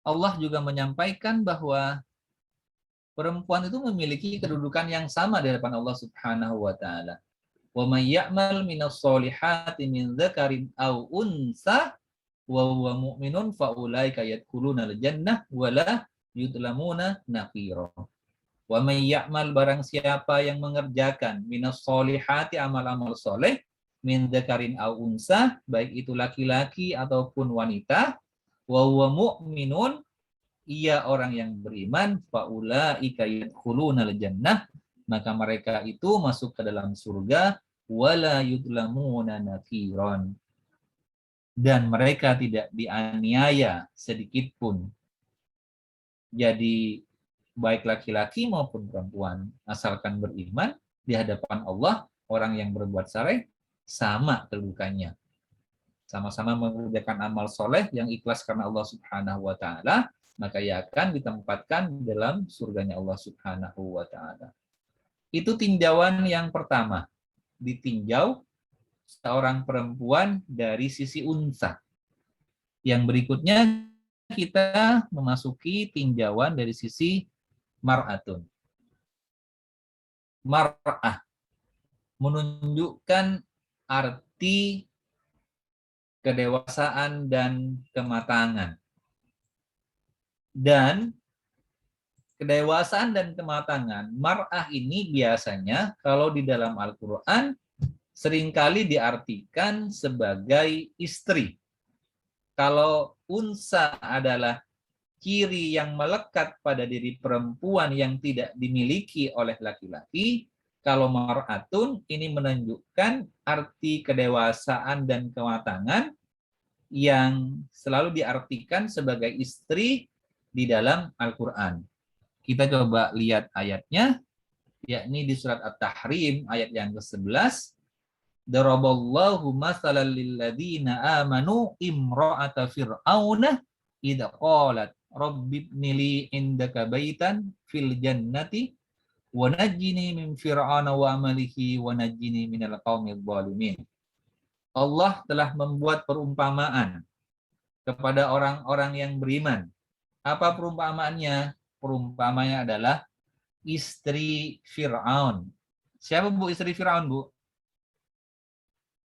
Allah juga menyampaikan bahwa perempuan itu memiliki kedudukan yang sama di hadapan Allah Subhanahu wa taala. Wa may ya'mal minas solihati min dzakarin aw unsa wa huwa mu'minun fa ulaika yadkhuluna al-jannah wa la yudlamuna naqira. Wa may ya'mal, barang siapa yang mengerjakan minas solihati, amal-amal soleh, min dzakarin aw unsa, baik itu laki-laki ataupun wanita, wa huwa mu'minun, ia orang yang beriman, faulaika yadkhulunal jannah, maka mereka itu masuk ke dalam surga, wala yudlamuna naqiran, dan mereka tidak dianiaya sedikit pun. Jadi baik laki-laki maupun perempuan, asalkan beriman, di hadapan Allah orang yang berbuat saleh sama kedudukannya. Sama-sama mengerjakan amal soleh yang ikhlas karena Allah Subhanahu wa taala, maka ia akan ditempatkan dalam surganya Allah Subhanahu wa taala. Itu tinjauan yang pertama, ditinjau seorang perempuan dari sisi unsa. Yang berikutnya kita memasuki tinjauan dari sisi mar'atun. Mar'ah menunjukkan arti kedewasaan dan kematangan. Dan kedewasaan dan kematangan, mar'ah ini biasanya kalau di dalam Al-Quran seringkali diartikan sebagai istri. Kalau unsa adalah ciri yang melekat pada diri perempuan yang tidak dimiliki oleh laki-laki, kalau mar'atun ini menunjukkan arti kedewasaan dan kematangan yang selalu diartikan sebagai istri di dalam Al-Quran. Kita coba lihat ayatnya, yakni di surat At-Tahrim ayat yang ke-11. Daraballahu mathalan lilladzina amanu imra'ata fir'auna idza qalat rabbibni li indaka baitan fil jannati wa najjini min fir'auna wa amalihi wa najjini minal qaumidz zalimin. Allah telah membuat perumpamaan kepada orang-orang yang beriman. Apa perumpamaannya? Perumpamaannya adalah istri Fir'aun. Siapa Bu istri Fir'aun, Bu?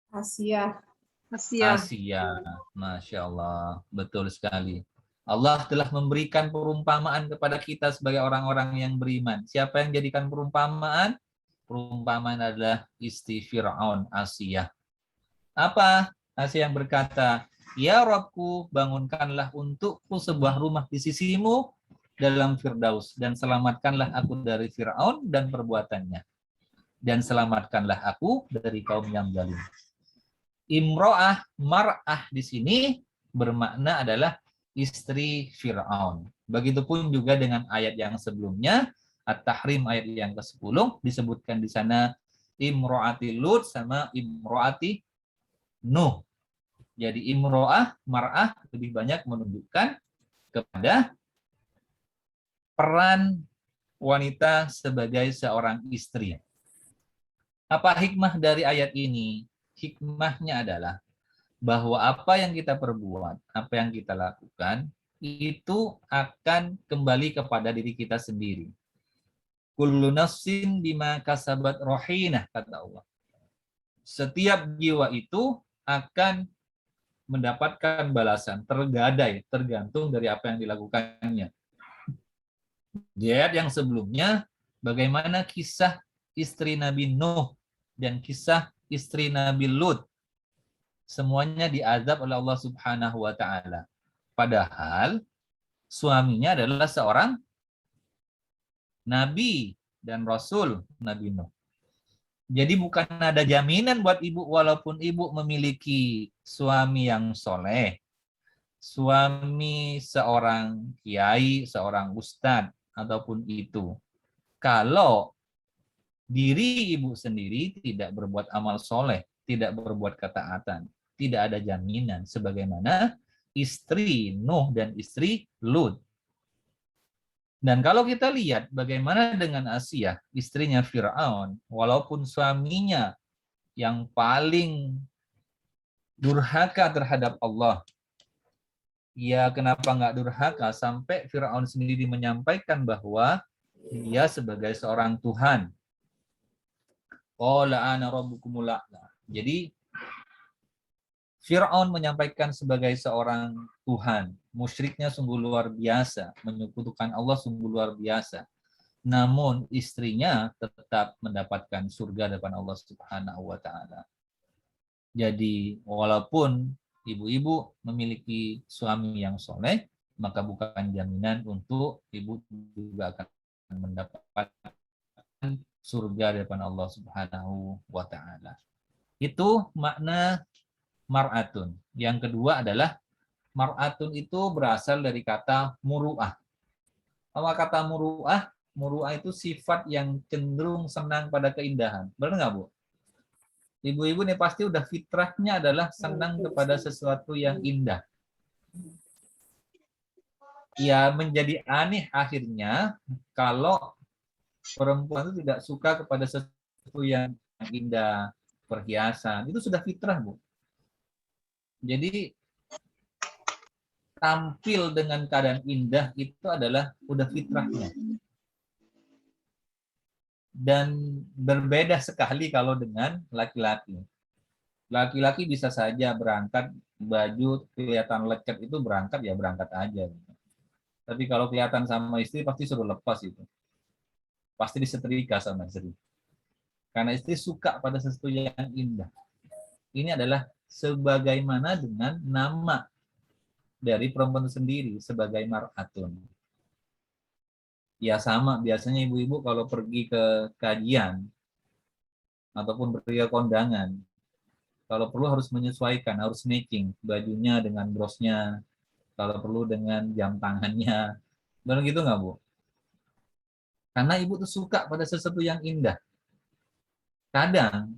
Asia. Asia. Masya Allah. Betul sekali. Allah telah memberikan perumpamaan kepada kita sebagai orang-orang yang beriman. Siapa yang jadikan perumpamaan? Perumpamaan adalah istri Fir'aun, Asia. Apa? Asia yang berkata, ya Rabbku, bangunkanlah untukku sebuah rumah di sisimu dalam Firdaus, dan selamatkanlah aku dari Fir'aun dan perbuatannya. dan selamatkanlah aku dari kaum yang zalim. Imro'ah, mar'ah di sini bermakna adalah istri Fir'aun. Begitupun juga dengan ayat yang sebelumnya, At-Tahrim ayat yang ke-10 disebutkan di sana Imro'ati Lut sama Imro'ati Nuh. Jadi imro'ah, mar'ah lebih banyak menunjukkan kepada peran wanita sebagai seorang istri. Apa hikmah dari ayat ini? Hikmahnya adalah bahwa apa yang kita perbuat, apa yang kita lakukan, itu akan kembali kepada diri kita sendiri. Kullu nafsin bima kasabat rohinah, kata Allah. Setiap jiwa itu akan mendapatkan balasan, tergadai, tergantung dari apa yang dilakukannya. Di ayat yang sebelumnya, bagaimana kisah istri Nabi Nuh dan kisah istri Nabi Lut. Semuanya diazab oleh Allah Subhanahu wa Ta'ala. Padahal suaminya adalah seorang nabi dan rasul, Nabi Nuh. Jadi bukan ada jaminan buat ibu walaupun ibu memiliki suami yang soleh, suami seorang kiai, seorang ustadz, ataupun itu. Kalau diri ibu sendiri tidak berbuat amal soleh, tidak berbuat ketaatan, tidak ada jaminan sebagaimana istri Nuh dan istri Lut. Dan kalau kita lihat bagaimana dengan Asia, istrinya Fir'aun, walaupun suaminya yang paling durhaka terhadap Allah, ya kenapa nggak durhaka sampai Fir'aun sendiri menyampaikan bahwa dia sebagai seorang Tuhan. Qala ana rabbukumul a'la. Jadi Fir'aun menyampaikan sebagai seorang Tuhan. Musyriknya sungguh luar biasa. Menyekutukan Allah sungguh luar biasa. Namun istrinya tetap mendapatkan surga depan Allah Subhanahu wa Ta'ala. Jadi walaupun ibu-ibu memiliki suami yang soleh, maka bukan jaminan untuk ibu juga akan mendapatkan surga depan Allah Subhanahu wa Ta'ala. Itu makna mar'atun. Yang kedua adalah mar'atun itu berasal dari kata muru'ah. Apa kata muru'ah? Muru'ah itu sifat yang cenderung senang pada keindahan. Benar nggak, Bu? Ibu-ibu nih pasti udah fitrahnya adalah senang kepada sesuatu yang indah. Ya menjadi aneh akhirnya kalau perempuan itu tidak suka kepada sesuatu yang indah, perhiasan. Itu sudah fitrah, Bu. Jadi tampil dengan keadaan indah itu adalah udah fitrahnya. Dan berbeda sekali kalau dengan laki-laki. Laki-laki bisa saja berangkat baju kelihatan lecet itu berangkat ya berangkat aja. Tapi kalau kelihatan sama istri pasti suruh lepas itu. Pasti disetrika sama istri. Karena istri suka pada sesuatu yang indah. Ini adalah sebagaimana dengan nama dari perempuan sendiri sebagai mar'atun. Ya sama, biasanya ibu-ibu kalau pergi ke kajian ataupun pergi ke kondangan, kalau perlu harus menyesuaikan, harus matching bajunya dengan brosnya, kalau perlu dengan jam tangannya. Benar gitu nggak, Bu? Karena ibu tuh suka pada sesuatu yang indah. Kadang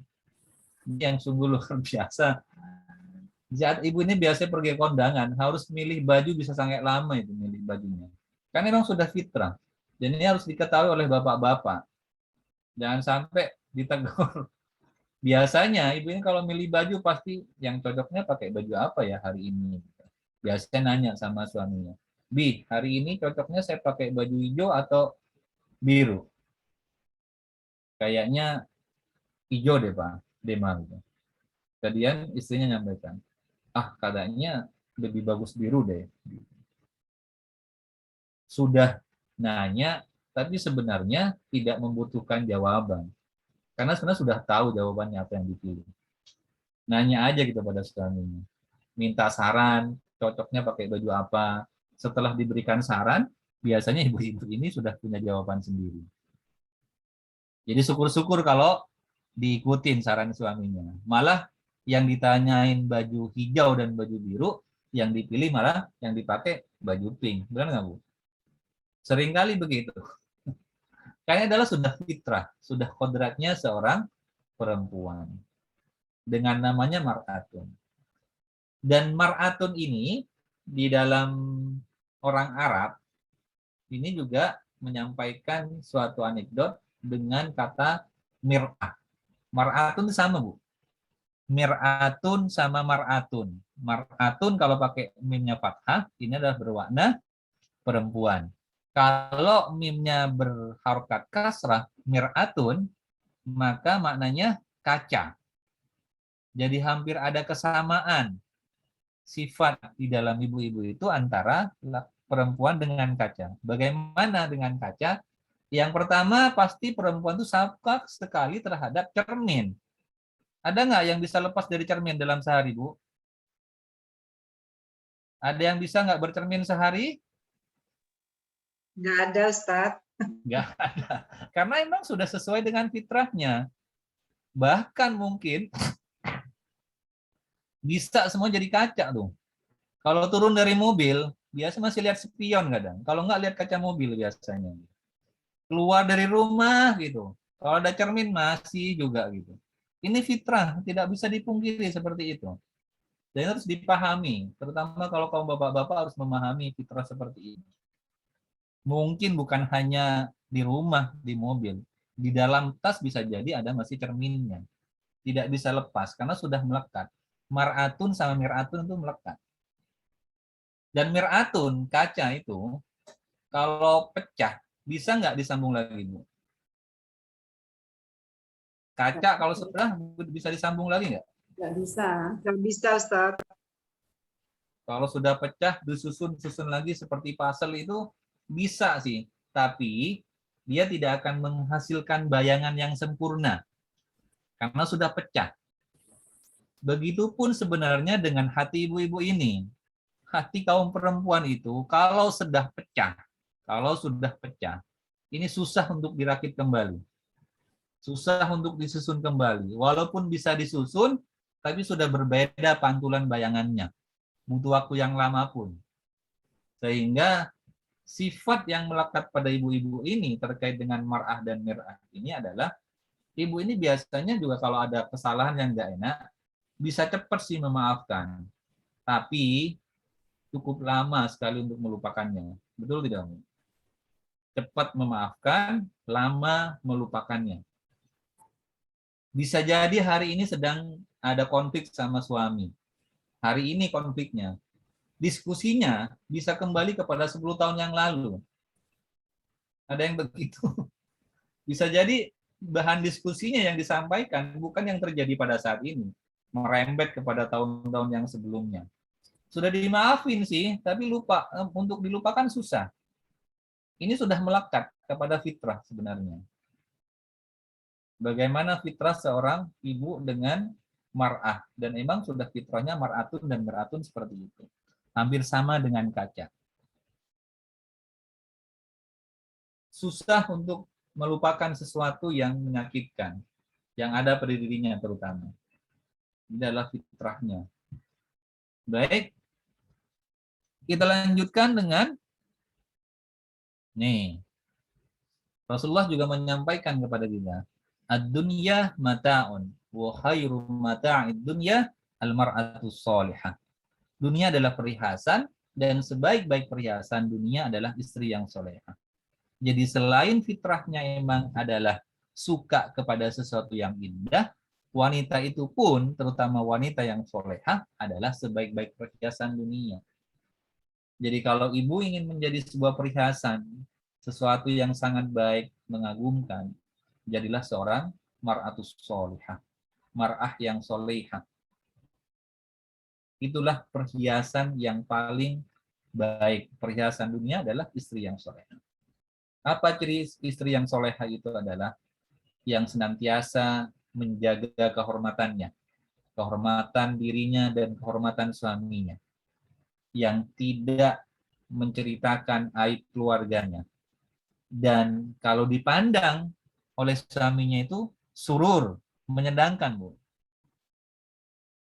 yang sungguh luar biasa, saat ibu ini biasanya pergi ke kondangan, harus milih baju bisa sangat lama itu milih bajunya. Karena memang sudah fitrah. Dan ini harus diketahui oleh bapak-bapak. Jangan sampai ditegur. Biasanya ibu ini kalau milih baju pasti yang cocoknya pakai baju apa ya hari ini. Biasanya nanya sama suaminya. Bi, hari ini cocoknya saya pakai baju hijau atau biru? Kayaknya hijau deh Pak, Demar. Kemudian istrinya nyampaikan, katanya lebih bagus biru deh. Sudah nanya, tapi sebenarnya tidak membutuhkan jawaban. Karena sebenarnya sudah tahu jawabannya apa yang dipilih. Nanya aja gitu pada suaminya. Minta saran, cocoknya pakai baju apa. Setelah diberikan saran, biasanya ibu-ibu ini sudah punya jawaban sendiri. Jadi syukur-syukur kalau diikutin saran suaminya. Malah yang ditanyain baju hijau dan baju biru, yang dipilih malah yang dipakai baju pink. Benar nggak, Bu? Seringkali begitu. Kayaknya adalah sudah fitrah, sudah kodratnya seorang perempuan. Dengan namanya mar'atun. Dan mar'atun ini di dalam orang Arab ini juga menyampaikan suatu anekdot dengan kata mir'ah. Mar'atun sama, Bu. Mir'atun sama mar'atun. Mar'atun kalau pakai mimnya fathah, ini adalah berwarna perempuan. Kalau mimnya berharokat kasrah, mir'atun, maka maknanya kaca. Jadi hampir ada kesamaan sifat di dalam ibu-ibu itu antara perempuan dengan kaca. Bagaimana dengan kaca? Yang pertama pasti perempuan itu suka sekali terhadap cermin. Ada nggak yang bisa lepas dari cermin dalam sehari, Bu? Ada yang bisa nggak bercermin sehari? Nggak ada, Ustaz. Nggak ada. Karena emang sudah sesuai dengan fitrahnya. Bahkan mungkin bisa semua jadi kaca tuh. Kalau turun dari mobil, biasa masih lihat spion kadang. Kalau nggak lihat kaca mobil biasanya. Keluar dari rumah gitu. Kalau ada cermin masih juga gitu. Ini fitrah, tidak bisa dipungkiri seperti itu. Dan harus dipahami, terutama kalau kaum bapak-bapak harus memahami fitrah seperti ini. Mungkin bukan hanya di rumah, di mobil. Di dalam tas bisa jadi ada masih cerminnya. Tidak bisa lepas karena sudah melekat. Mar'atun sama mir'atun itu melekat. Dan mir'atun, kaca itu, kalau pecah, bisa nggak disambung lagi, Bu? Kaca kalau sebelah bisa disambung lagi nggak? Nggak bisa. Nggak bisa, Ustaz. Kalau sudah pecah, disusun-susun lagi seperti puzzle itu bisa sih. Tapi dia tidak akan menghasilkan bayangan yang sempurna. Karena sudah pecah. Begitupun sebenarnya dengan hati ibu-ibu ini. Hati kaum perempuan itu kalau sudah pecah, ini susah untuk dirakit kembali. Susah untuk disusun kembali. Walaupun bisa disusun, tapi sudah berbeda pantulan bayangannya. Butuh waktu yang lama pun. Sehingga sifat yang melekat pada ibu-ibu ini terkait dengan mar'ah dan mir'ah ini adalah ibu ini biasanya juga kalau ada kesalahan yang nggak enak, bisa cepat sih memaafkan. Tapi cukup lama sekali untuk melupakannya. Betul tidak? Cepat memaafkan, lama melupakannya. Bisa jadi hari ini sedang ada konflik sama suami. Hari ini konfliknya. Diskusinya bisa kembali kepada 10 tahun yang lalu. Ada yang begitu. Bisa jadi bahan diskusinya yang disampaikan bukan yang terjadi pada saat ini. Merembet kepada tahun-tahun yang sebelumnya. Sudah dimaafin sih, tapi lupa. Untuk dilupakan susah. Ini sudah melekat kepada fitrah sebenarnya. Bagaimana fitrah seorang ibu dengan mar'ah. Dan emang sudah fitrahnya mar'atun dan mir'atun seperti itu. Hampir sama dengan kaca. Susah untuk melupakan sesuatu yang menyakitkan. Yang ada pada dirinya terutama. Ini adalah fitrahnya. Baik. Kita lanjutkan dengan nih. Rasulullah juga menyampaikan kepada kita, ad-dunya mata'un wa khairu mata'id dunya al-mar'atu sholihah. Dunia adalah perhiasan dan sebaik-baik perhiasan dunia adalah istri yang solehah. Jadi selain fitrahnya emang adalah suka kepada sesuatu yang indah, wanita itu pun, terutama wanita yang solehah, adalah sebaik-baik perhiasan dunia. Jadi kalau ibu ingin menjadi sebuah perhiasan, sesuatu yang sangat baik, mengagumkan, jadilah seorang mar'atus solihah, mar'ah yang solehah. Itulah perhiasan yang paling baik. Perhiasan dunia adalah istri yang solehah. Apa ciri istri yang solehah itu adalah yang senantiasa menjaga kehormatannya, kehormatan dirinya dan kehormatan suaminya, yang tidak menceritakan aib keluarganya. Dan kalau dipandang oleh suaminya itu surur, menyenangkan, Bu.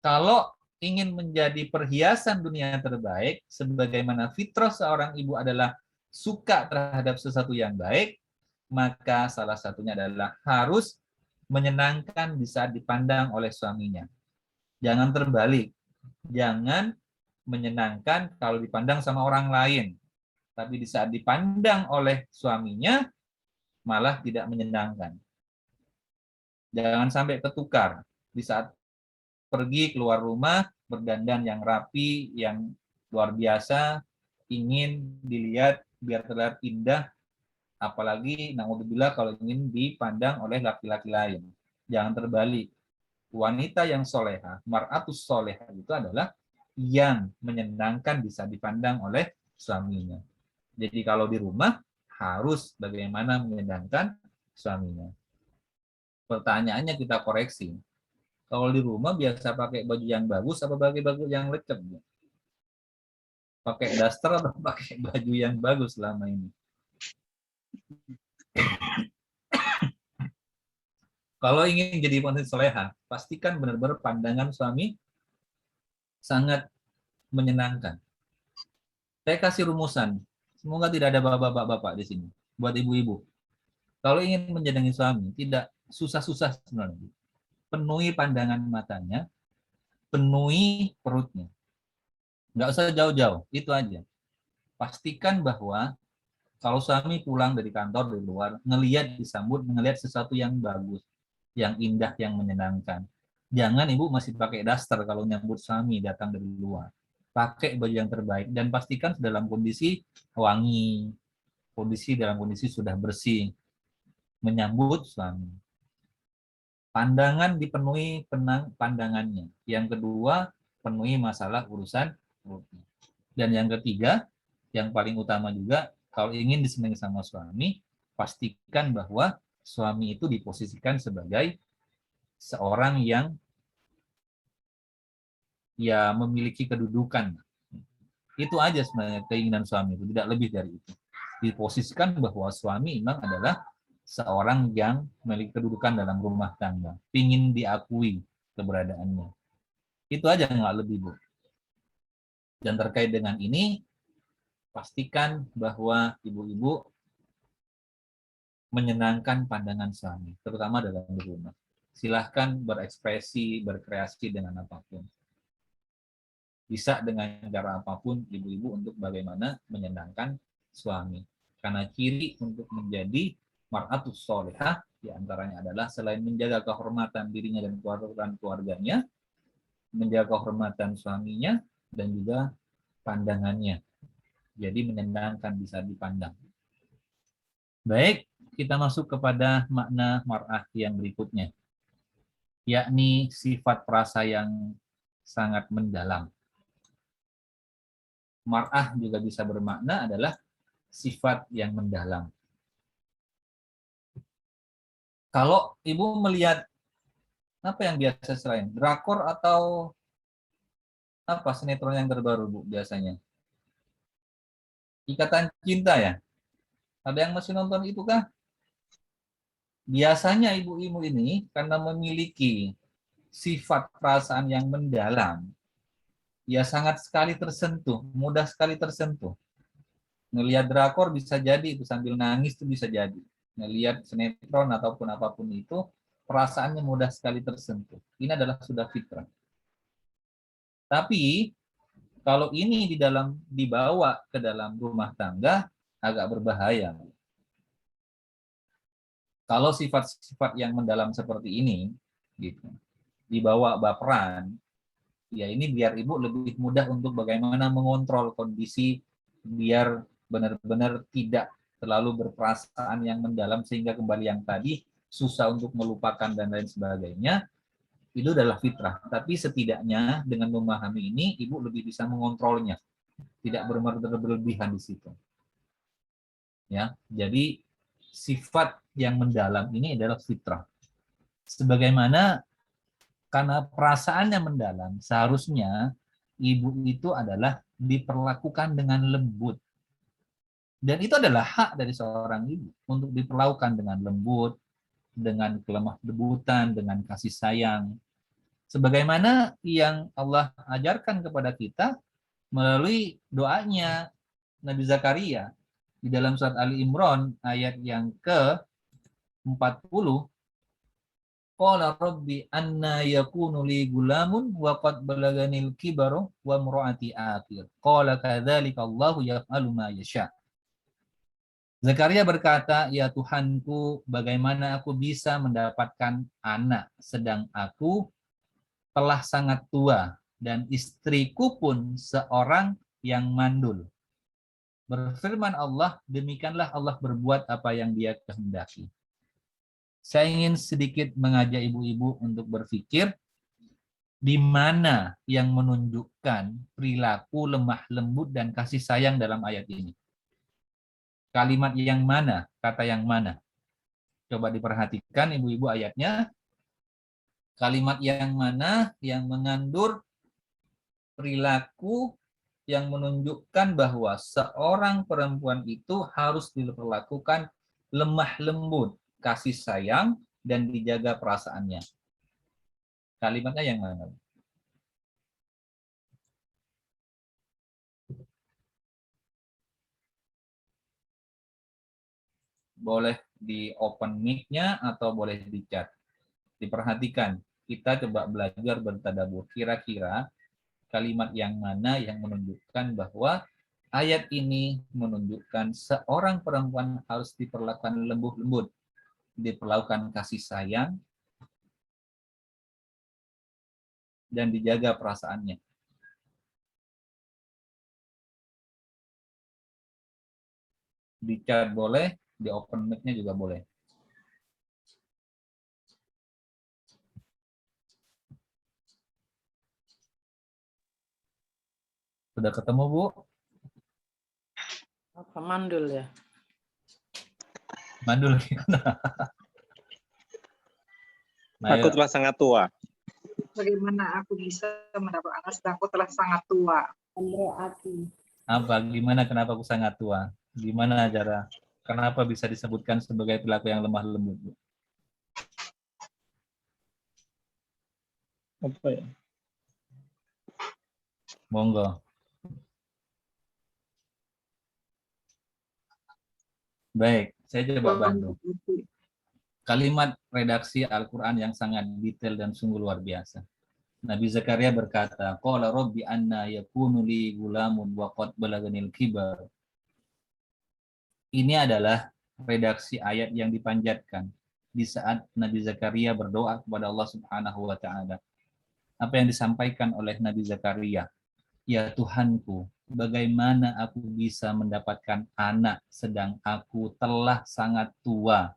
Kalau ingin menjadi perhiasan dunia terbaik, sebagaimana fitrah seorang ibu adalah suka terhadap sesuatu yang baik, maka salah satunya adalah harus menyenangkan di saat dipandang oleh suaminya. Jangan terbalik. Jangan menyenangkan kalau dipandang sama orang lain. Tapi di saat dipandang oleh suaminya, malah tidak menyenangkan. Jangan sampai ketukar. Di saat pergi keluar rumah, berdandan yang rapi, yang luar biasa, ingin dilihat biar terlihat indah, apalagi naudzubillah kalau ingin dipandang oleh laki-laki lain. Jangan terbalik. Wanita yang soleha, mar'atus soleha itu adalah yang menyenangkan bisa dipandang oleh suaminya. Jadi kalau di rumah harus bagaimana menyenangkan suaminya. Pertanyaannya kita koreksi. Kalau di rumah biasa pakai baju yang bagus apa pakai baju yang lecek? Pakai daster atau pakai baju yang bagus selama ini? Kalau ingin jadi wanita soleha, pastikan benar-benar pandangan suami sangat menyenangkan. Saya kasih rumusan. Semoga tidak ada bapak-bapak di sini. Buat ibu-ibu. Kalau ingin menyenangi suami, tidak susah-susah sebenarnya. Penuhi pandangan matanya, penuhi perutnya. Nggak usah jauh-jauh, itu aja. Pastikan bahwa kalau suami pulang dari kantor, dari luar, ngelihat disambut, ngelihat sesuatu yang bagus, yang indah, yang menyenangkan. Jangan ibu masih pakai daster kalau nyambut suami datang dari luar. Pakai baju yang terbaik dan pastikan dalam kondisi wangi, dalam kondisi sudah bersih, menyambut suami. Pandangan dipenuhi pandangannya. Yang kedua, penuhi masalah urusan perutnya. Dan yang ketiga, yang paling utama juga, kalau ingin disenangi sama suami, pastikan bahwa suami itu diposisikan sebagai seorang yang ya memiliki kedudukan. Itu aja sebenarnya keinginan suami itu, tidak lebih dari itu. Diposisikan bahwa suami memang adalah seorang yang memiliki kedudukan dalam rumah tangga, ingin diakui keberadaannya. Itu aja, nggak lebih, Bu. Dan terkait dengan ini, pastikan bahwa ibu-ibu menyenangkan pandangan suami, terutama dalam rumah. Silahkan berekspresi, berkreasi dengan apapun. Bisa dengan cara apapun ibu-ibu untuk bagaimana menyenangkan suami. Karena ciri untuk menjadi mar'atus solehah diantaranya adalah selain menjaga kehormatan dirinya dan keluarganya, menjaga kehormatan suaminya, dan juga pandangannya. Jadi menyenangkan, bisa dipandang. Baik, kita masuk kepada makna mar'ah yang berikutnya, yakni sifat perasa yang sangat mendalam. Mar'ah juga bisa bermakna adalah sifat yang mendalam. Kalau ibu melihat apa yang biasa selain drakor atau apa sinetron yang terbaru, Bu, biasanya? Ikatan Cinta ya? Ada yang masih nonton itu kah? Biasanya ibu-ibu ini karena memiliki sifat perasaan yang mendalam, ya sangat sekali tersentuh, mudah sekali tersentuh. Ngelihat drakor bisa jadi itu sambil nangis itu bisa jadi. Ngelihat sinetron ataupun apapun itu, perasaannya mudah sekali tersentuh. Ini adalah sudah fitrah. Tapi kalau ini dibawa ke dalam rumah tangga agak berbahaya. Kalau sifat-sifat yang mendalam seperti ini gitu, dibawa baperan, ya ini biar ibu lebih mudah untuk bagaimana mengontrol kondisi biar benar-benar tidak terlalu berperasaan yang mendalam sehingga kembali yang tadi susah untuk melupakan dan lain sebagainya. Itu adalah fitrah, tapi setidaknya dengan memahami ini ibu lebih bisa mengontrolnya, tidak berlebihan di situ. Ya, jadi sifat yang mendalam ini adalah fitrah. Sebagaimana karena perasaannya mendalam, seharusnya ibu itu adalah diperlakukan dengan lembut. Dan itu adalah hak dari seorang ibu untuk diperlakukan dengan lembut, dengan kelemah lembutan, dengan kasih sayang. Sebagaimana yang Allah ajarkan kepada kita melalui doanya Nabi Zakaria di dalam surat Ali Imran ayat yang ke-40. Qala rabbi anna yakunu li gulamun wa qad balaganil kibaru wa imraati aqir. Qala kadzalika Allahu yaf'alu ma yasha. Zakaria berkata, "Ya Tuhanku, bagaimana aku bisa mendapatkan anak sedang aku telah sangat tua dan istriku pun seorang yang mandul." Berfirman Allah, demikianlah Allah berbuat apa yang Dia kehendaki. Saya ingin sedikit mengajak ibu-ibu untuk berpikir di mana yang menunjukkan perilaku lemah lembut dan kasih sayang dalam ayat ini. Kalimat yang mana, kata yang mana? Coba diperhatikan ibu-ibu ayatnya. Kalimat yang mana yang mengandung perilaku yang menunjukkan bahwa seorang perempuan itu harus diperlakukan lemah lembut, kasih sayang, dan dijaga perasaannya. Kalimatnya yang mana? Boleh di open mic-nya atau boleh di chat. Diperhatikan, kita coba belajar bertadabbur. Kira-kira kalimat yang mana yang menunjukkan bahwa ayat ini menunjukkan seorang perempuan harus diperlakukan lembut-lembut, diperlakukan kasih sayang, dan dijaga perasaannya. Di chat boleh, di open mic-nya juga boleh. Sudah ketemu, Bu? Apa mandul ya? Mandul gimana? Aku telah sangat tua. Bagaimana aku bisa mendapat anak sedang aku telah sangat tua? Apa? Gimana kenapa aku sangat tua? Gimana cara? Kenapa bisa disebutkan sebagai perilaku yang lemah lembut, Bu? Apa ya? Monggo. Baik, saya coba bantu. Kalimat redaksi Al-Quran yang sangat detail dan sungguh luar biasa. Nabi Zakaria berkata, Qala rabbi anna yakunu li gulamun wa qad balaganil kibar. Ini adalah redaksi ayat yang dipanjatkan di saat Nabi Zakaria berdoa kepada Allah Subhanahu wa taala. Apa yang disampaikan oleh Nabi Zakaria? Ya Tuhanku, bagaimana aku bisa mendapatkan anak sedang aku telah sangat tua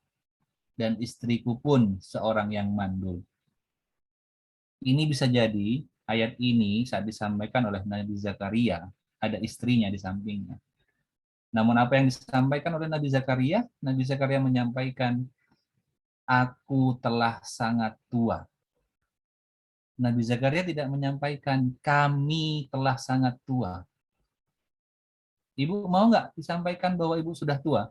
dan istriku pun seorang yang mandul. Ini bisa jadi ayat ini saat disampaikan oleh Nabi Zakaria, ada istrinya di sampingnya. Namun apa yang disampaikan oleh Nabi Zakaria? Nabi Zakaria menyampaikan, aku telah sangat tua. Nabi Zakaria tidak menyampaikan, kami telah sangat tua. Ibu mau nggak disampaikan bahwa ibu sudah tua?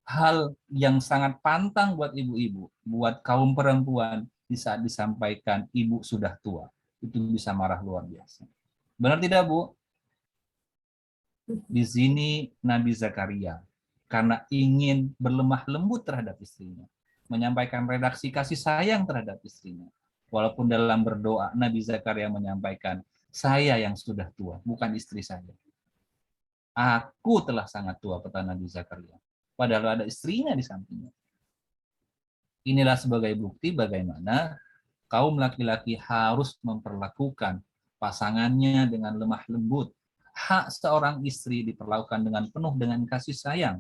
Hal yang sangat pantang buat ibu-ibu, buat kaum perempuan di saat disampaikan ibu sudah tua. Itu bisa marah luar biasa. Benar tidak, Bu? Di sini Nabi Zakaria, karena ingin berlemah lembut terhadap istrinya, menyampaikan redaksi kasih sayang terhadap istrinya. Walaupun dalam berdoa, Nabi Zakaria menyampaikan, saya yang sudah tua, bukan istri saya. Aku telah sangat tua, kata Nabi Zakaria. Padahal ada istrinya di sampingnya. Inilah sebagai bukti bagaimana kaum laki-laki harus memperlakukan pasangannya dengan lemah lembut. Hak seorang istri diperlakukan dengan penuh dengan kasih sayang.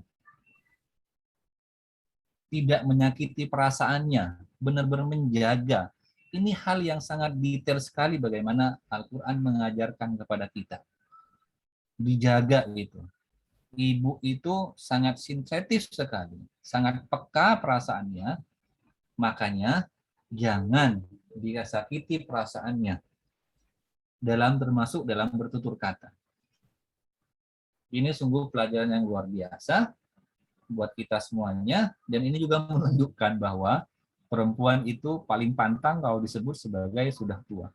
Tidak menyakiti perasaannya, benar-benar menjaga. Ini hal yang sangat detail sekali bagaimana Al-Quran mengajarkan kepada kita. Dijaga gitu. Ibu itu sangat sensitif sekali, sangat peka perasaannya, makanya jangan disakiti perasaannya termasuk dalam bertutur kata. Ini sungguh pelajaran yang luar biasa buat kita semuanya, dan ini juga menunjukkan bahwa perempuan itu paling pantang kalau disebut sebagai sudah tua.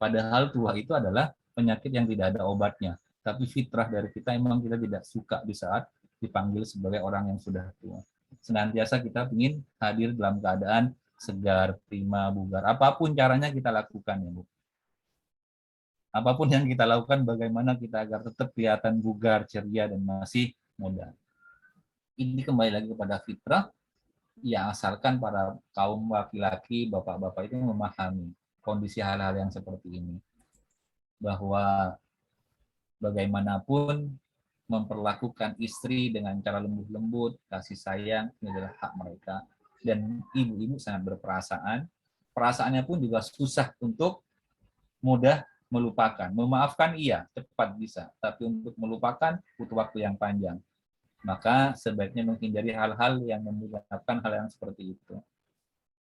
Padahal tua itu adalah penyakit yang tidak ada obatnya. Tapi fitrah dari kita memang kita tidak suka di saat dipanggil sebagai orang yang sudah tua. Senantiasa kita ingin hadir dalam keadaan segar, prima, bugar. Apapun caranya kita lakukan ya Bu. Apapun yang kita lakukan, bagaimana kita agar tetap kelihatan bugar, ceria, dan masih muda. Ini kembali lagi kepada fitrah, yang asalkan para kaum laki-laki, bapak-bapak itu memahami kondisi hal-hal yang seperti ini. Bahwa bagaimanapun memperlakukan istri dengan cara lembut-lembut, kasih sayang, ini adalah hak mereka. Dan ibu-ibu sangat berperasaan. Perasaannya pun juga susah untuk mudah melupakan. Memaafkan iya, cepat bisa. Tapi untuk melupakan butuh waktu yang panjang. Maka sebaiknya menghindari hal-hal yang menyebabkan hal yang seperti itu.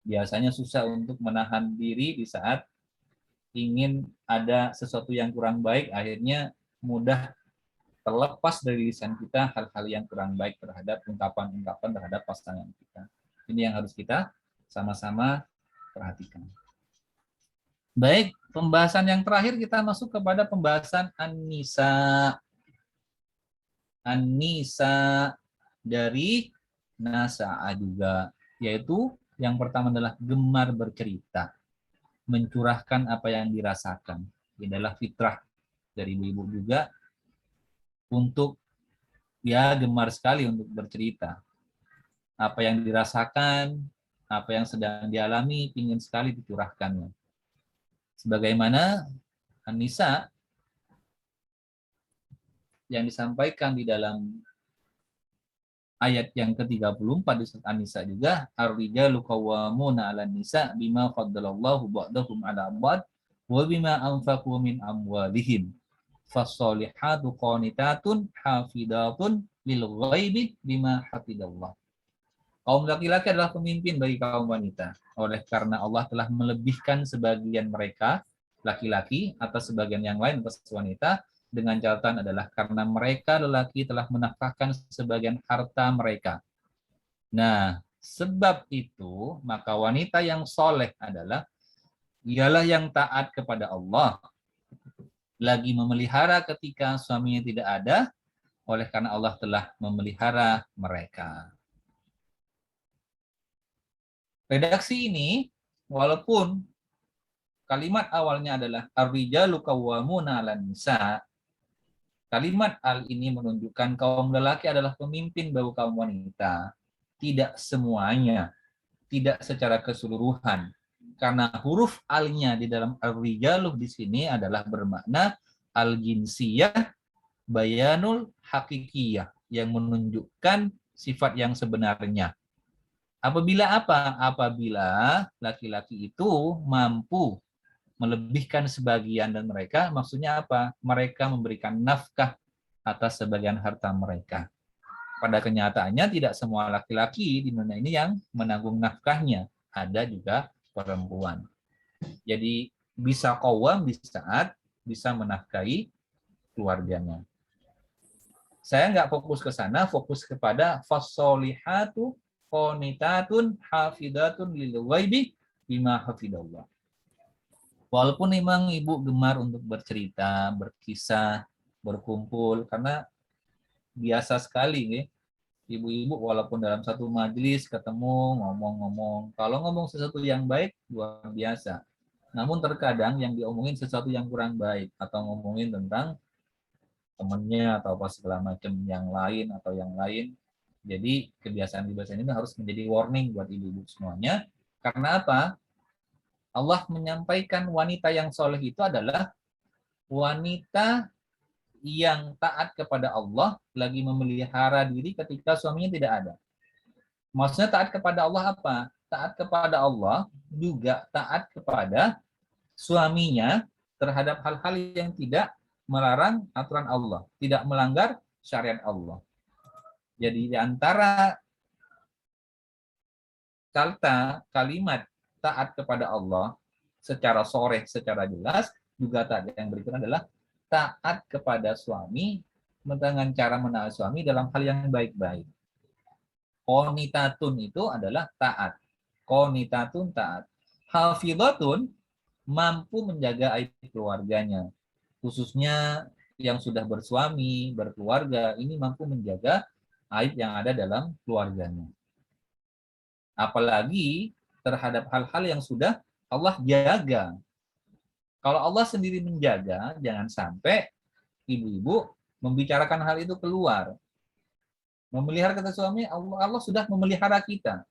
Biasanya susah untuk menahan diri di saat ingin ada sesuatu yang kurang baik, akhirnya mudah terlepas dari lisan kita hal-hal yang kurang baik terhadap ungkapan-ungkapan terhadap pasangan kita. Ini yang harus kita sama-sama perhatikan. Baik, pembahasan yang terakhir kita masuk kepada pembahasan An-Nisa. An-Nisa dari Nasa'a juga, yaitu yang pertama adalah gemar bercerita, mencurahkan apa yang dirasakan. Ini adalah fitrah dari ibu-ibu juga untuk ya gemar sekali untuk bercerita. Apa yang dirasakan, apa yang sedang dialami, ingin sekali dicurahkannya. Sebagaimana An-Nisa yang disampaikan di dalam ayat yang ke-34 di surat An-Nisa juga, ar-rijalu qawwamuna 'alan nisa bima faddalallahu ba'dahum 'ala ba'd wa bima anfaqu min amwalihim. Fas-solihatu qanitatun hafidatun lil ghaibi bima hafidallah. Kaum laki-laki adalah pemimpin bagi kaum wanita. Oleh karena Allah telah melebihkan sebagian mereka, laki-laki, atas sebagian yang lain, atas wanita, dengan catatan adalah karena mereka lelaki telah menafkahkan sebagian harta mereka. Nah, sebab itu, maka wanita yang soleh adalah, ialah yang taat kepada Allah, lagi memelihara ketika suaminya tidak ada, oleh karena Allah telah memelihara mereka. Redaksi ini, walaupun kalimat awalnya adalah ar-rijalu qawwamuna 'alan nisa, kalimat al ini menunjukkan kaum lelaki adalah pemimpin bagi kaum wanita. Tidak semuanya, tidak secara keseluruhan. Karena huruf al-nya di dalam ar-rijalu di sini adalah bermakna al-jinsiyah bayanul hakikiyah, yang menunjukkan sifat yang sebenarnya. Apabila apa? Apabila laki-laki itu mampu melebihkan sebagian dan mereka, maksudnya apa? Mereka memberikan nafkah atas sebagian harta mereka. Pada kenyataannya tidak semua laki-laki di dunia ini yang menanggung nafkahnya. Ada juga perempuan. Jadi bisa qawwam di saat bisa menafkahi keluarganya. Saya nggak fokus ke sana, fokus kepada fasolihatu qanitatun hafidatun lil ghaibi bima hafidallah. Walaupun memang ibu gemar untuk bercerita, berkisah, berkumpul, karena biasa sekali nih, ibu-ibu walaupun dalam satu majelis ketemu ngomong-ngomong, kalau ngomong sesuatu yang baik luar biasa. Namun terkadang yang diomongin sesuatu yang kurang baik, atau ngomongin tentang temennya atau apa segala macam yang lain atau yang lain. Jadi kebiasaan-kebiasaan ini harus menjadi warning buat ibu-ibu semuanya. Karena apa? Allah menyampaikan wanita yang soleh itu adalah wanita yang taat kepada Allah, lagi memelihara diri ketika suaminya tidak ada. Maksudnya taat kepada Allah apa? Taat kepada Allah juga taat kepada suaminya terhadap hal-hal yang tidak melarang aturan Allah, tidak melanggar syariat Allah. Jadi di antara kalimat taat kepada Allah secara sharih, secara jelas, juga taat yang berikutnya adalah taat kepada suami dengan cara menaati suami dalam hal yang baik-baik. Qonitatun itu adalah taat. Qonitatun taat. Hafidhatun mampu menjaga aib keluarganya. Khususnya yang sudah bersuami, berkeluarga, ini mampu menjaga aib yang ada dalam keluarganya. Apalagi terhadap hal-hal yang sudah Allah jaga. Kalau Allah sendiri menjaga, jangan sampai ibu-ibu membicarakan hal itu keluar. Memelihara kata suami, Allah sudah memelihara kita.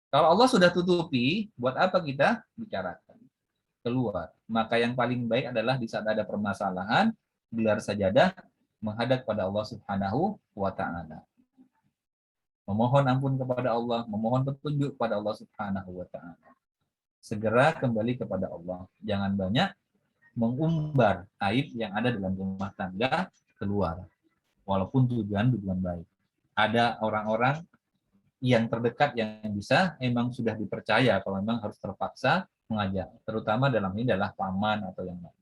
Kalau Allah sudah tutupi, buat apa kita bicarakan keluar? Maka yang paling baik adalah di saat ada permasalahan, gelar sajadah, menghadap pada Allah Subhanahu wa Ta'ala. Memohon ampun kepada Allah, memohon petunjuk kepada Allah Subhanahu wa Ta'ala. Segera kembali kepada Allah. Jangan banyak mengumbar aib yang ada dalam rumah tangga keluar. Walaupun tujuan baik. Ada orang-orang yang terdekat yang bisa memang sudah dipercaya kalau memang harus terpaksa mengajak. Terutama dalam ini adalah paman atau yang lain.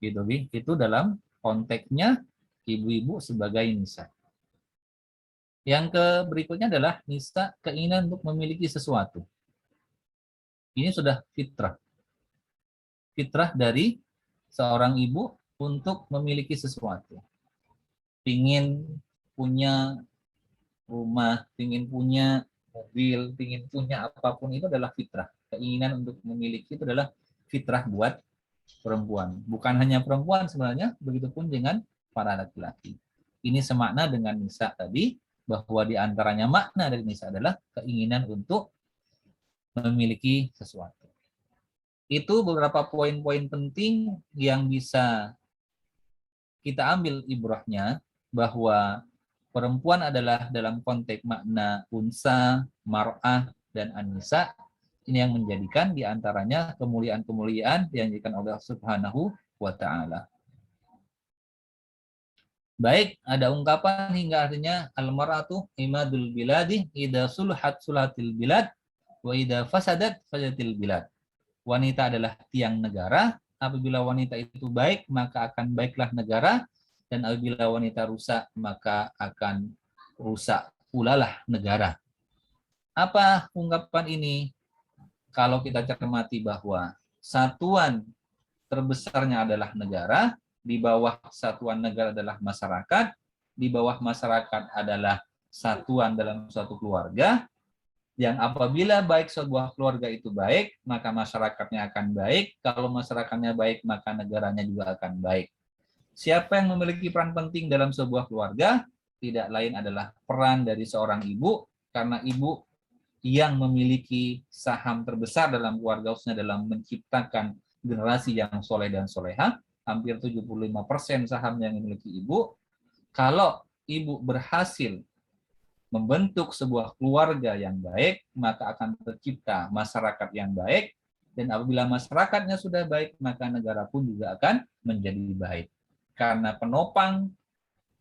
Gitu, Bi. Itu dalam konteksnya ibu-ibu sebagai nisa. Yang berikutnya adalah nisa keinginan untuk memiliki sesuatu. Ini sudah fitrah. Fitrah dari seorang ibu untuk memiliki sesuatu. Pingin punya rumah, pingin punya mobil, pingin punya apapun, itu adalah fitrah. Keinginan untuk memiliki itu adalah fitrah buat perempuan. Bukan hanya perempuan sebenarnya, begitupun dengan para laki-laki. Ini semakna dengan nisa tadi, bahwa di antaranya makna dari nisa adalah keinginan untuk memiliki sesuatu. Itu beberapa poin-poin penting yang bisa kita ambil ibrahnya, bahwa perempuan adalah dalam konteks makna unsa, mar'ah, dan an-nisa. Ini yang menjadikan diantaranya kemuliaan-kemuliaan yang dijanjikan oleh Allah Subhanahu wa Ta'ala. Baik, ada ungkapan hingga artinya al-mar'atu imadul biladi idza sulhat sulatil bilad wa idza fasadat fasatil bilad. Wanita adalah tiang negara. Apabila wanita itu baik, maka akan baiklah negara, dan apabila wanita rusak, maka akan rusak pula lah negara. Apa ungkapan ini? Kalau kita cermati bahwa satuan terbesarnya adalah negara, di bawah satuan negara adalah masyarakat, di bawah masyarakat adalah satuan dalam suatu keluarga, yang apabila baik sebuah keluarga itu baik, maka masyarakatnya akan baik. Kalau masyarakatnya baik, maka negaranya juga akan baik. Siapa yang memiliki peran penting dalam sebuah keluarga? Tidak lain adalah peran dari seorang ibu, karena ibu yang memiliki saham terbesar dalam keluarga, khususnya dalam menciptakan generasi yang soleh dan soleha. Hampir 75% saham yang dimiliki ibu. Kalau ibu berhasil membentuk sebuah keluarga yang baik, maka akan tercipta masyarakat yang baik, dan apabila masyarakatnya sudah baik, maka negara pun juga akan menjadi baik. Karena penopang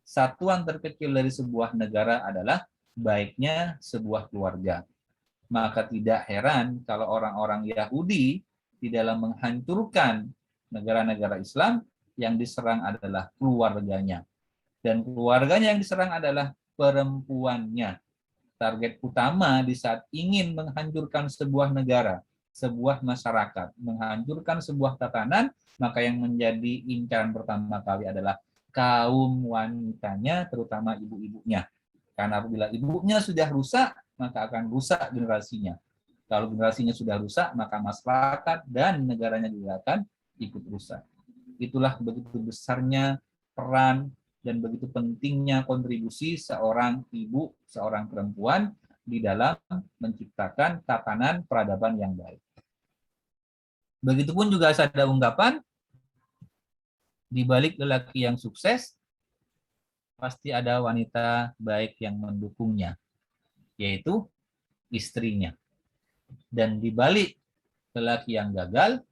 satuan terkecil dari sebuah negara adalah baiknya sebuah keluarga. Maka tidak heran kalau orang-orang Yahudi di dalam menghancurkan negara-negara Islam, yang diserang adalah keluarganya. Dan keluarganya yang diserang adalah perempuannya. Target utama di saat ingin menghancurkan sebuah negara, sebuah masyarakat, menghancurkan sebuah tatanan, maka yang menjadi incaran pertama kali adalah kaum wanitanya, terutama ibu-ibunya. Karena apabila ibunya sudah rusak, maka akan rusak generasinya. Kalau generasinya sudah rusak, maka masyarakat dan negaranya juga akan ikut rusak. Itulah begitu besarnya peran dan begitu pentingnya kontribusi seorang ibu, seorang perempuan di dalam menciptakan tatanan peradaban yang baik. Begitupun juga ada ungkapan, di balik lelaki yang sukses, pasti ada wanita baik yang mendukungnya, yaitu istrinya. Dan di balik lelaki yang gagal,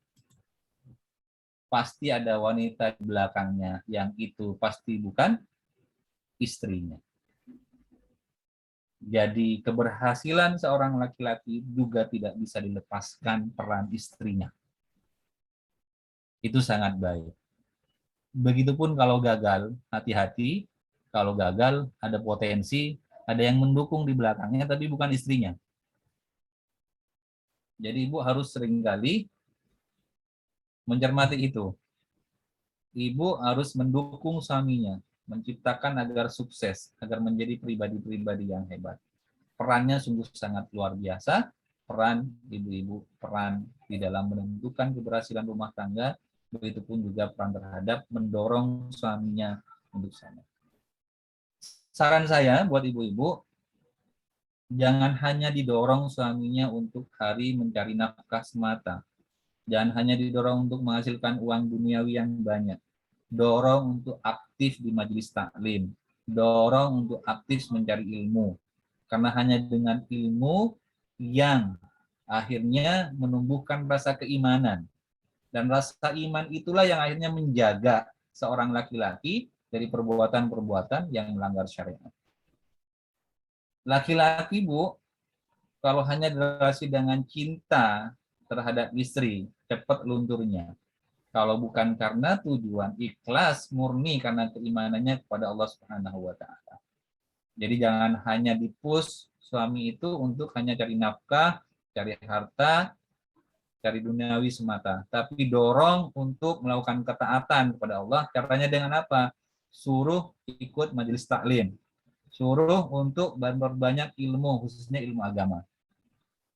pasti ada wanita di belakangnya, yang itu pasti bukan istrinya. Jadi keberhasilan seorang laki-laki juga tidak bisa dilepaskan peran istrinya. Itu sangat baik. Begitupun kalau gagal, hati-hati. Kalau gagal, ada potensi Ada yang mendukung di belakangnya tapi bukan istrinya. Jadi ibu harus seringkali mencermati itu. Ibu harus mendukung suaminya, menciptakan agar sukses, agar menjadi pribadi-pribadi yang hebat. Perannya sungguh sangat luar biasa. Peran ibu-ibu, peran di dalam menentukan keberhasilan rumah tangga, begitupun juga peran terhadap mendorong suaminya untuk sana. Saran saya buat ibu-ibu, jangan hanya didorong suaminya untuk hari mencari nafkah semata. Jangan hanya didorong untuk menghasilkan uang duniawi yang banyak. Dorong untuk aktif di majelis taklim. Dorong untuk aktif mencari ilmu. Karena hanya dengan ilmu yang akhirnya menumbuhkan rasa keimanan. Dan rasa iman itulah yang akhirnya menjaga seorang laki-laki dari perbuatan-perbuatan yang melanggar syariat. Laki-laki, Bu, kalau hanya relasi dengan cinta terhadap istri, cepat lunturnya. Kalau bukan karena tujuan ikhlas murni karena keimanannya kepada Allah Subhanahu wa taala. Jadi jangan hanya dipus suami itu untuk hanya cari nafkah, cari harta, cari duniawi semata, tapi dorong untuk melakukan ketaatan kepada Allah. Caranya dengan apa? Suruh ikut majelis taklim. Suruh untuk berbanyak ilmu, khususnya ilmu agama.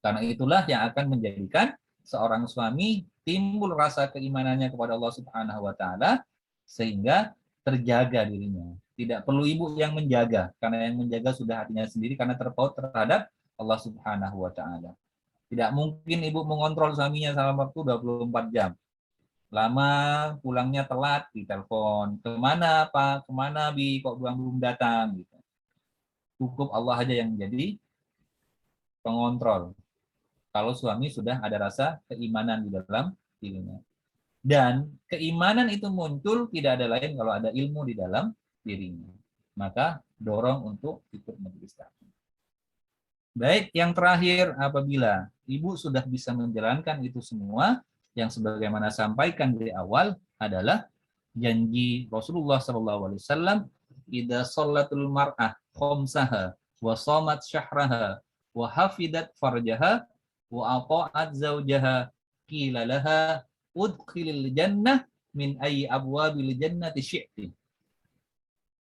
Karena itulah yang akan menjadikan seorang suami timbul rasa keimanannya kepada Allah Subhanahu wa taala sehingga terjaga dirinya. Tidak perlu ibu yang menjaga, karena yang menjaga sudah hatinya sendiri karena terpaut terhadap Allah Subhanahu wa taala. Tidak mungkin ibu mengontrol suaminya selama waktu 24 jam. Lama pulangnya telat di telepon. Kemana Pak? Kemana Bi? Kok belum datang? Gitu. Cukup Allah aja yang menjadi pengontrol. Kalau suami sudah ada rasa keimanan di dalam dirinya. Dan keimanan itu muncul tidak ada lain kalau ada ilmu di dalam dirinya. Maka dorong untuk ikut majelis taklim. Baik, yang terakhir apabila ibu sudah bisa menjalankan itu semua, yang sebagaimana sampaikan dari awal adalah janji Rasulullah SAW, idza shallatul mar'ah khamsaha wa shamat syahraha wa hafidat farjaha wa ata'at zaujaha qila laha udkhilil jannah min ayyi abwabil jannati syi'ti.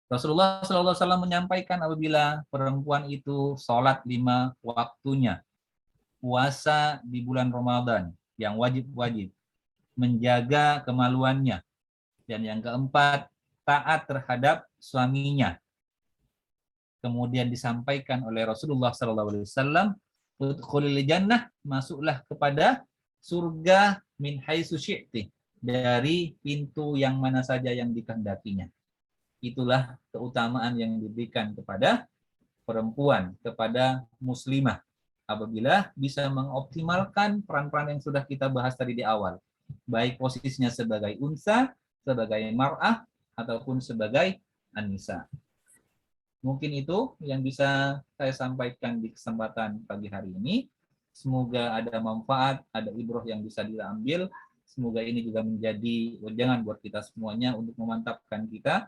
Rasulullah SAW menyampaikan apabila perempuan itu sholat 5 waktunya, puasa di bulan Ramadan yang wajib-wajib, menjaga kemaluannya, dan yang keempat, taat terhadap suaminya. Kemudian disampaikan oleh Rasulullah SAW, udkhulil jannah, masuklah kepada surga min haitsu syi'ti, dari pintu yang mana saja yang dikehendakinya. Itulah keutamaan yang diberikan kepada perempuan, kepada muslimah. Apabila bisa mengoptimalkan peran-peran yang sudah kita bahas tadi di awal. Baik posisinya sebagai unsa, sebagai mar'ah, ataupun sebagai an-nisa. Mungkin itu yang bisa saya sampaikan di kesempatan pagi hari ini. Semoga ada manfaat, ada ibrah yang bisa diambil. Semoga ini juga menjadi wejangan buat kita semuanya untuk memantapkan kita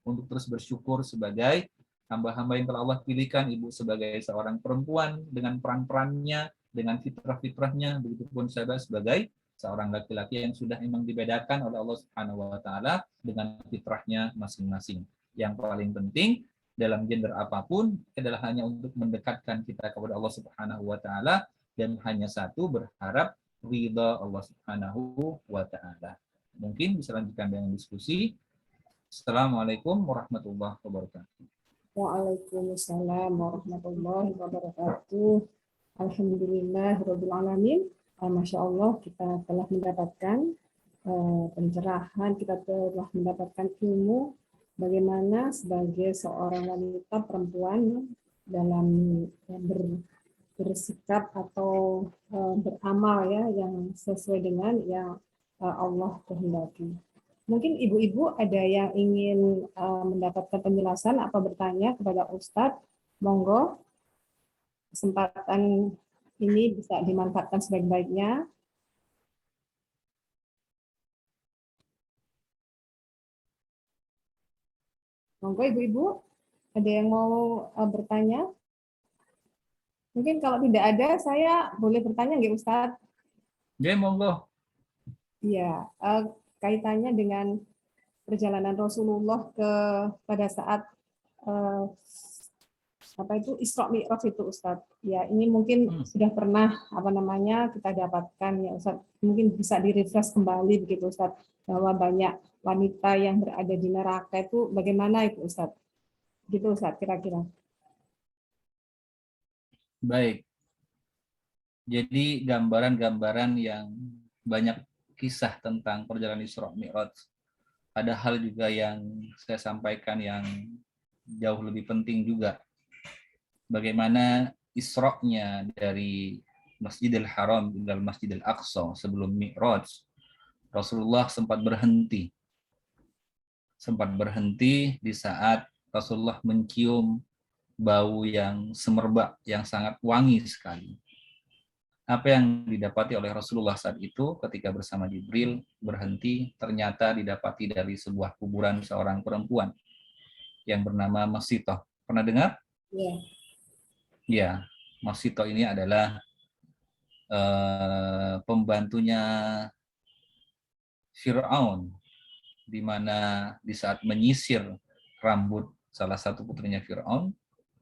untuk terus bersyukur sebagai hamba-hamba yang telah Allah pilihkan, ibu sebagai seorang perempuan dengan peran-perannya, dengan fitrah-fitrahnya, begitupun saya sebagai seorang laki-laki yang sudah memang dibedakan oleh Allah Subhanahu wa taala dengan fitrahnya masing-masing. Yang paling penting dalam gender apapun adalah hanya untuk mendekatkan kita kepada Allah Subhanahu wa taala dan hanya satu, berharap ridha Allah Subhanahu wa taala. Mungkin bisa lanjutkan dengan diskusi. Assalamualaikum warahmatullahi wabarakatuh. Waalaikumsalam warahmatullahi wabarakatuh. Alhamdulillahirabbil alamin. Masya Allah, kita telah mendapatkan pencerahan, kita telah mendapatkan ilmu bagaimana sebagai seorang wanita perempuan dalam bersikap atau beramal ya yang sesuai dengan yang Allah kehendaki. Mungkin ibu-ibu ada yang ingin mendapatkan penjelasan atau bertanya kepada Ustadz. Monggo, kesempatan ini bisa dimanfaatkan sebaik-baiknya. Monggo ibu-ibu, Ada yang mau bertanya? Mungkin kalau tidak ada, saya boleh bertanya nggak Ustadz? Ya, monggo. Iya, kaitannya dengan perjalanan Rasulullah pada saat apa itu Isra Mi'raj itu Ustadz. Ya, ini mungkin sudah pernah kita dapatkan ya Ustadz. Mungkin bisa di-refresh kembali begitu Ustadz, bahwa banyak wanita yang berada di neraka itu bagaimana itu Ustadz? Gitu Ustadz kira-kira. Baik. Jadi gambaran-gambaran yang banyak kisah tentang perjalanan Isra Mi'raj. Ada hal juga yang saya sampaikan yang jauh lebih penting juga. Bagaimana Isra-nya dari Masjidil Haram ke Masjidil Aqsa sebelum Mi'raj. Rasulullah sempat berhenti. Sempat berhenti di saat Rasulullah mencium bau yang semerbak, yang sangat wangi sekali. Apa yang didapati oleh Rasulullah saat itu ketika bersama Jibril berhenti, ternyata didapati dari sebuah kuburan seorang perempuan yang bernama Masitoh. Pernah dengar? Iya. Ya, Masitoh ini adalah pembantunya Fir'aun, di mana di saat menyisir rambut salah satu putrinya Fir'aun,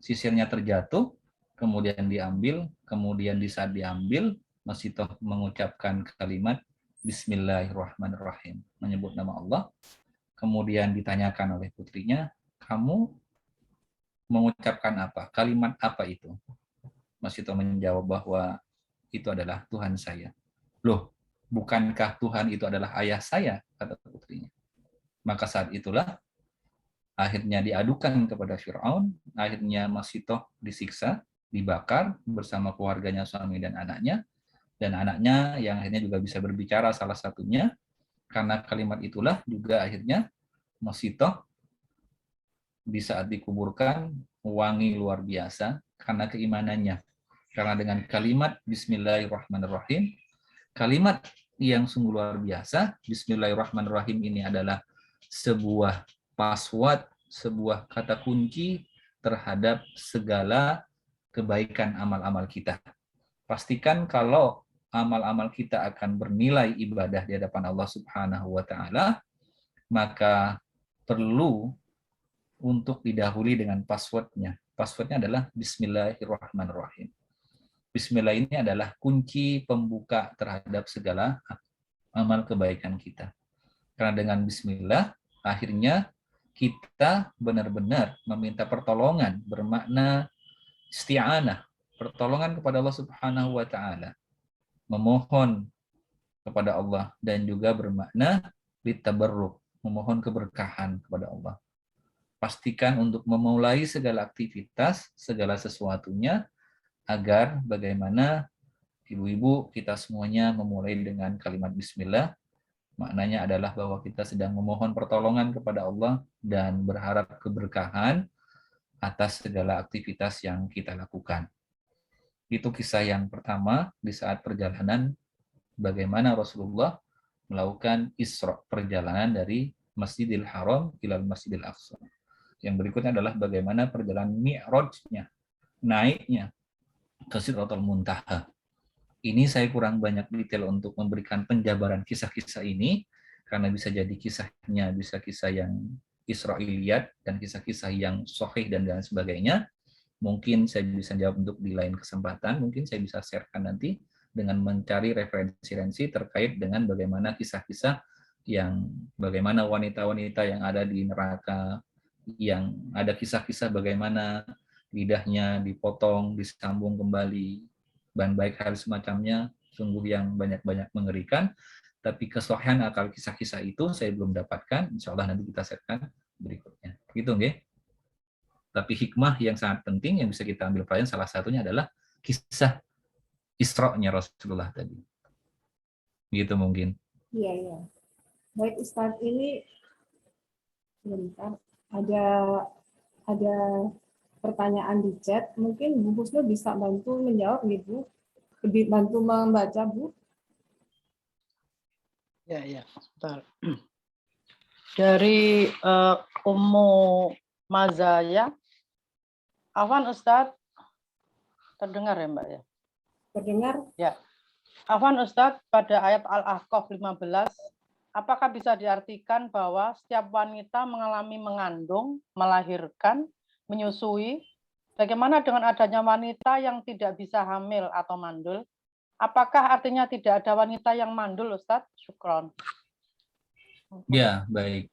sisirnya terjatuh, kemudian diambil, kemudian di saat diambil, Masitoh mengucapkan kalimat Bismillahirrahmanirrahim, menyebut nama Allah. Kemudian ditanyakan oleh putrinya, kamu mengucapkan apa? Kalimat apa itu? Masitoh menjawab bahwa itu adalah Tuhan saya. Loh, bukankah Tuhan itu adalah ayah saya? Kata putrinya. Maka saat itulah akhirnya diadukan kepada Fir'aun, akhirnya Masitoh disiksa, dibakar bersama keluarganya, suami dan anaknya yang akhirnya juga bisa berbicara salah satunya. Karena kalimat itulah juga akhirnya Masitoh di saat dikuburkan wangi luar biasa karena keimanannya. Karena dengan kalimat Bismillahirrahmanirrahim, kalimat yang sungguh luar biasa, Bismillahirrahmanirrahim ini adalah sebuah password, sebuah kata kunci terhadap segala kebaikan amal-amal kita. Pastikan kalau amal-amal kita akan bernilai ibadah di hadapan Allah Subhanahu wa taala, maka perlu untuk didahului dengan passwordnya. Passwordnya adalah Bismillahirrahmanirrahim. Bismillah ini adalah kunci pembuka terhadap segala amal kebaikan kita. Karena dengan Bismillah, akhirnya kita benar-benar meminta pertolongan, bermakna isti'anah, pertolongan kepada Allah Subhanahu wa taala. Memohon kepada Allah dan juga bermakna bitabarruk, memohon keberkahan kepada Allah. Pastikan untuk memulai segala aktivitas, segala sesuatunya agar bagaimana ibu-ibu kita semuanya memulai dengan kalimat Bismillah. Maknanya adalah bahwa kita sedang memohon pertolongan kepada Allah dan berharap keberkahan atas segala aktivitas yang kita lakukan. Itu kisah yang pertama di saat perjalanan bagaimana Rasulullah melakukan Isra, perjalanan dari Masjidil Haram ila Masjidil Aqsa. Yang berikutnya adalah bagaimana perjalanan Mi'rajnya, naiknya ke Sidratul Muntaha. Ini saya kurang banyak detail untuk memberikan penjabaran kisah-kisah ini, karena bisa jadi kisahnya bisa kisah yang Israiliyat dan kisah-kisah yang sahih dan lain sebagainya. Mungkin saya bisa jawab untuk di lain kesempatan, mungkin saya bisa sharekan nanti dengan mencari referensi terkait dengan bagaimana kisah-kisah yang bagaimana wanita-wanita yang ada di neraka, yang ada kisah-kisah bagaimana lidahnya dipotong, disambung kembali, dan baik hal semacamnya, sungguh yang banyak-banyak mengerikan. Tapi kesohian akal kisah-kisah itu saya belum dapatkan, insya Allah nanti kita sharekan berikutnya. Gitu, nggih? Tapi hikmah yang sangat penting yang bisa kita ambil pelajaran salah satunya adalah kisah Isra-nya Rasulullah tadi. Gitu mungkin. Iya, iya. Baik Ustadz, ini sebentar ada pertanyaan di chat. Mungkin Bu Husnul bisa bantu menjawab gitu. Bantu membaca, Bu. Ya, sebentar. Dari Ummu Mazaya, Afwan Ustadz, terdengar ya Mbak ya? Terdengar? Ya. Afwan Ustadz, pada ayat Al-Ahqaf 15, apakah bisa diartikan bahwa setiap wanita mengalami mengandung, melahirkan, menyusui? Bagaimana dengan adanya wanita yang tidak bisa hamil atau mandul? Apakah artinya tidak ada wanita yang mandul, Ustadz? Syukron. Ya, baik.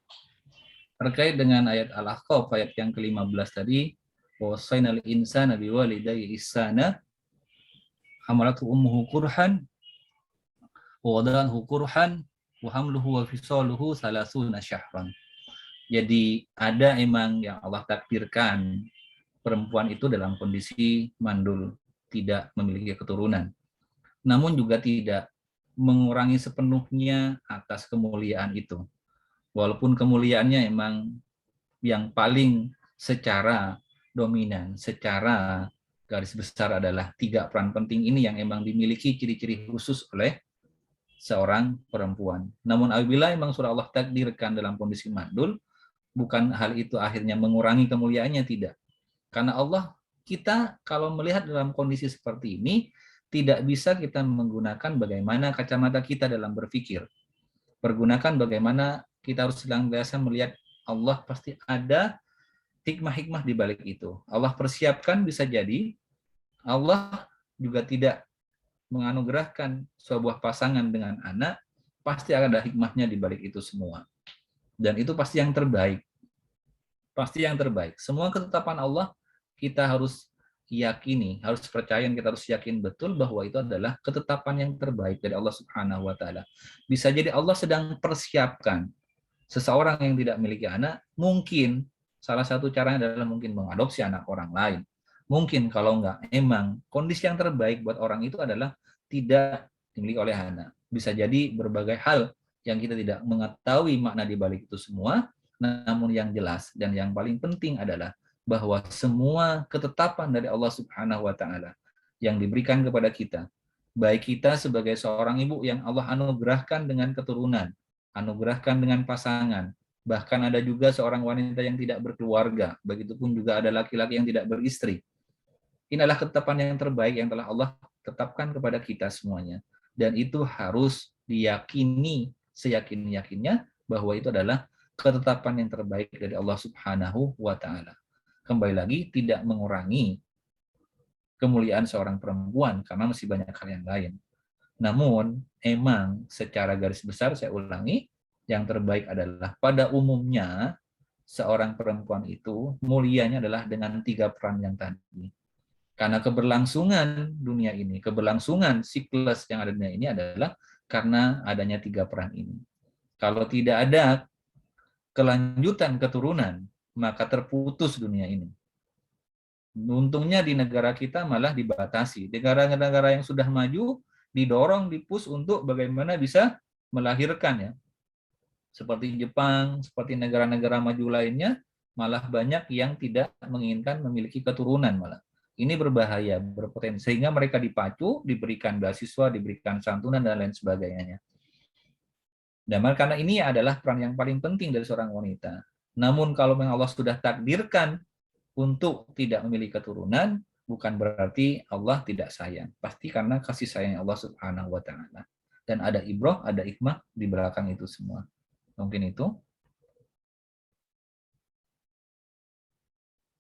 Terkait dengan ayat Al-Ahqaf ayat yang ke-15 tadi, wasainal insana biwalidayhi ihsana hamalatu ummuhu kurhan wa wada'anhu kurhan wa hamluhu wa fisaluhu 30 syahran. Jadi ada emang yang Allah takdirkan perempuan itu dalam kondisi mandul, tidak memiliki keturunan. Namun juga tidak mengurangi sepenuhnya atas kemuliaan itu. Walaupun kemuliaannya emang yang paling secara dominan, secara garis besar adalah 3 peran penting ini yang emang dimiliki ciri-ciri khusus oleh seorang perempuan. Namun apabila memang sudah Allah takdirkan dalam kondisi mandul, bukan hal itu akhirnya mengurangi kemuliaannya, tidak. Karena Allah, kita kalau melihat dalam kondisi seperti ini, tidak bisa kita menggunakan bagaimana kacamata kita dalam berpikir. Pergunakan bagaimana kita harus senantiasa melihat Allah pasti ada hikmah-hikmah di balik itu. Allah persiapkan, bisa jadi Allah juga tidak menganugerahkan sebuah pasangan dengan anak, pasti ada hikmahnya di balik itu semua. Dan itu pasti yang terbaik. Pasti yang terbaik. Semua ketetapan Allah kita harus yakini, harus percaya, kita harus yakin betul bahwa itu adalah ketetapan yang terbaik dari Allah Subhanahu wa taala. Bisa jadi Allah sedang persiapkan seseorang yang tidak memiliki anak, mungkin salah satu caranya adalah mungkin mengadopsi anak orang lain. Mungkin kalau enggak, emang kondisi yang terbaik buat orang itu adalah tidak dimiliki oleh anak. Bisa jadi berbagai hal yang kita tidak mengetahui makna di balik itu semua, namun yang jelas dan yang paling penting adalah bahwa semua ketetapan dari Allah Subhanahu wa taala yang diberikan kepada kita, baik kita sebagai seorang ibu yang Allah anugerahkan dengan keturunan, anugerahkan dengan pasangan, bahkan ada juga seorang wanita yang tidak berkeluarga, begitupun juga ada laki-laki yang tidak beristri. Inilah ketetapan yang terbaik yang telah Allah tetapkan kepada kita semuanya, dan itu harus diyakini seyakin-yakinnya bahwa itu adalah ketetapan yang terbaik dari Allah Subhanahu wa taala. Kembali lagi, tidak mengurangi kemuliaan seorang perempuan karena masih banyak hal yang lain. Namun, emang secara garis besar saya ulangi, yang terbaik adalah pada umumnya seorang perempuan itu mulianya adalah dengan 3 peran yang tadi. Karena keberlangsungan dunia ini, keberlangsungan siklus yang ada di dunia ini adalah karena adanya 3 peran ini. Kalau tidak ada kelanjutan keturunan, maka terputus dunia ini. Untungnya di negara kita malah dibatasi. Negara-negara yang sudah maju didorong, dipush untuk bagaimana bisa melahirkan ya. Seperti Jepang, seperti negara-negara maju lainnya, malah banyak yang tidak menginginkan memiliki keturunan malah. Ini berbahaya, berpotensi, sehingga mereka dipacu, diberikan beasiswa, diberikan santunan, dan lain sebagainya. Dan karena ini adalah peran yang paling penting dari seorang wanita. Namun kalau memang Allah sudah takdirkan untuk tidak memiliki keturunan, bukan berarti Allah tidak sayang. Pasti karena kasih sayang Allah Subhanahu wa taala. Dan ada ibrah, ada hikmah di belakang itu semua. Mungkin itu.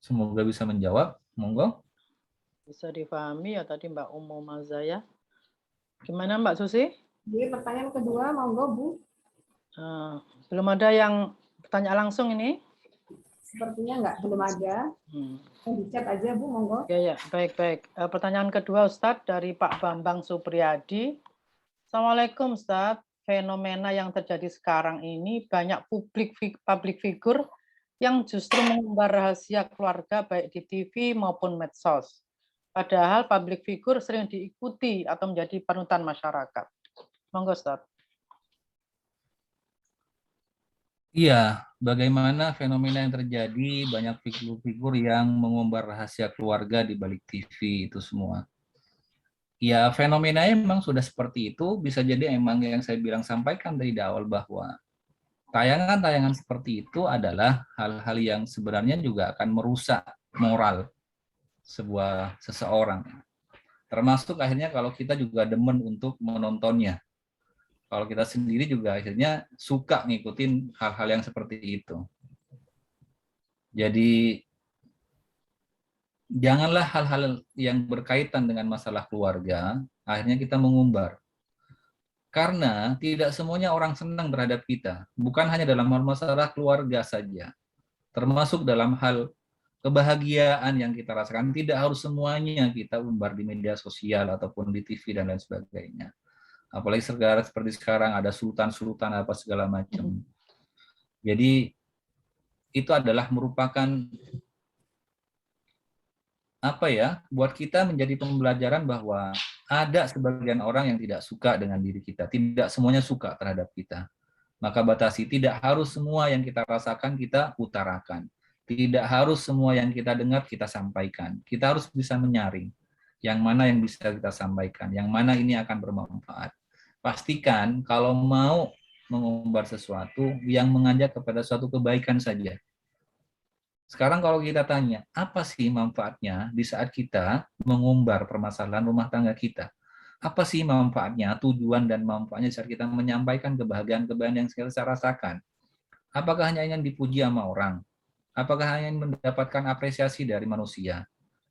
Semoga bisa menjawab. Monggo. Bisa difahami ya tadi Mbak Umu Mazaya. Gimana Mbak Susi? Jadi pertanyaan kedua, monggo Bu. Belum ada yang bertanya langsung ini? Sepertinya enggak, belum ada. Di chat aja Bu, monggo. Ya, baik. Pertanyaan kedua Ustadz dari Pak Bambang Supriyadi. Assalamualaikum Ustadz. Fenomena yang terjadi sekarang ini banyak public figure yang justru mengumbar rahasia keluarga baik di TV maupun medsos. Padahal public figure sering diikuti atau menjadi panutan masyarakat. Monggo Ustadz. Iya, bagaimana fenomena yang terjadi, banyak figur-figur yang mengumbar rahasia keluarga di balik TV itu semua. Ya, fenomenanya memang sudah seperti itu, bisa jadi emang yang saya sampaikan dari awal bahwa tayangan-tayangan seperti itu adalah hal-hal yang sebenarnya juga akan merusak moral seseorang. Termasuk akhirnya kalau kita juga demen untuk menontonnya. Kalau kita sendiri juga akhirnya suka ngikutin hal-hal yang seperti itu. Jadi janganlah hal-hal yang berkaitan dengan masalah keluarga akhirnya kita mengumbar. Karena tidak semuanya orang senang terhadap kita. Bukan hanya dalam hal masalah keluarga saja. Termasuk dalam hal kebahagiaan yang kita rasakan. Tidak harus semuanya kita umbar di media sosial ataupun di TV dan lain sebagainya. Apalagi seperti sekarang ada sultan-sultan apa segala macam. Jadi itu adalah merupakan buat kita menjadi pembelajaran bahwa ada sebagian orang yang tidak suka dengan diri kita. Tidak semuanya suka terhadap kita. Maka batasi, tidak harus semua yang kita rasakan kita utarakan. Tidak harus semua yang kita dengar kita sampaikan. Kita harus bisa menyaring yang mana yang bisa kita sampaikan, yang mana ini akan bermanfaat. Pastikan kalau mau mengumbar sesuatu yang mengajak kepada suatu kebaikan saja. Sekarang kalau kita tanya, apa sih manfaatnya di saat kita mengumbar permasalahan rumah tangga kita? Apa sih manfaatnya, tujuan dan manfaatnya saat kita menyampaikan kebahagiaan-kebahagiaan yang kita rasakan? Apakah hanya ingin dipuji sama orang? Apakah hanya ingin mendapatkan apresiasi dari manusia?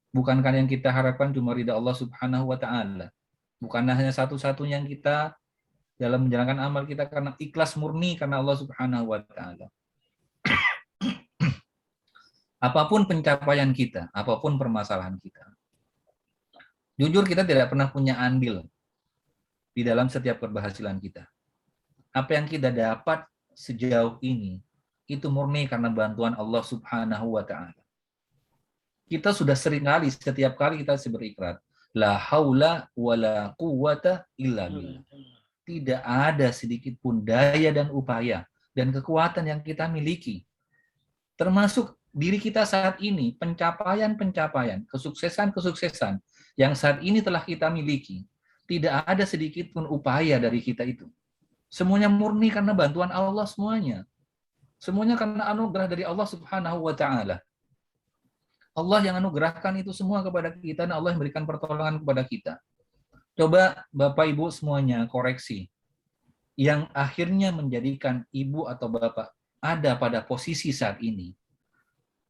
Bukankah yang kita harapkan cuma ridha Allah Subhanahu wa Ta'ala? Bukanlah hanya satu-satunya yang kita dalam menjalankan amal kita karena ikhlas murni karena Allah Subhanahu wa Ta'ala. Apapun pencapaian kita, apapun permasalahan kita, jujur kita tidak pernah punya andil di dalam setiap keberhasilan kita. Apa yang kita dapat sejauh ini, itu murni karena bantuan Allah Subhanahu wa Ta'ala. Kita sudah sering kali, setiap kali kita berikrar, la haula wa la quwata illa billah. Tidak ada sedikit pun daya dan upaya dan kekuatan yang kita miliki. Termasuk diri kita saat ini, pencapaian-pencapaian, kesuksesan-kesuksesan yang saat ini telah kita miliki. Tidak ada sedikit pun upaya dari kita itu. Semuanya murni karena bantuan Allah semuanya. Semuanya karena anugerah dari Allah Subhanahu wa Ta'ala. Allah yang anugerahkan itu semua kepada kita dan Allah yang memberikan pertolongan kepada kita. Coba Bapak Ibu semuanya koreksi. Yang akhirnya menjadikan ibu atau bapak ada pada posisi saat ini.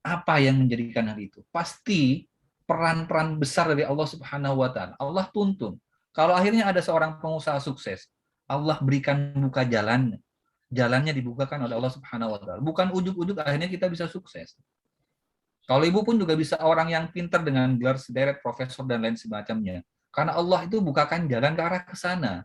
Apa yang menjadikan hal itu? Pasti peran-peran besar dari Allah Subhanahu wa Ta'ala. Allah tuntun. Kalau akhirnya ada seorang pengusaha sukses, Allah berikan buka jalan. Jalannya dibukakan oleh Allah Subhanahu wa Ta'ala. Bukan ujuk-ujuk akhirnya kita bisa sukses. Kalau ibu pun juga bisa orang yang pintar dengan gelar sederet profesor dan lain semacamnya. Karena Allah itu bukakan jalan ke arah ke sana.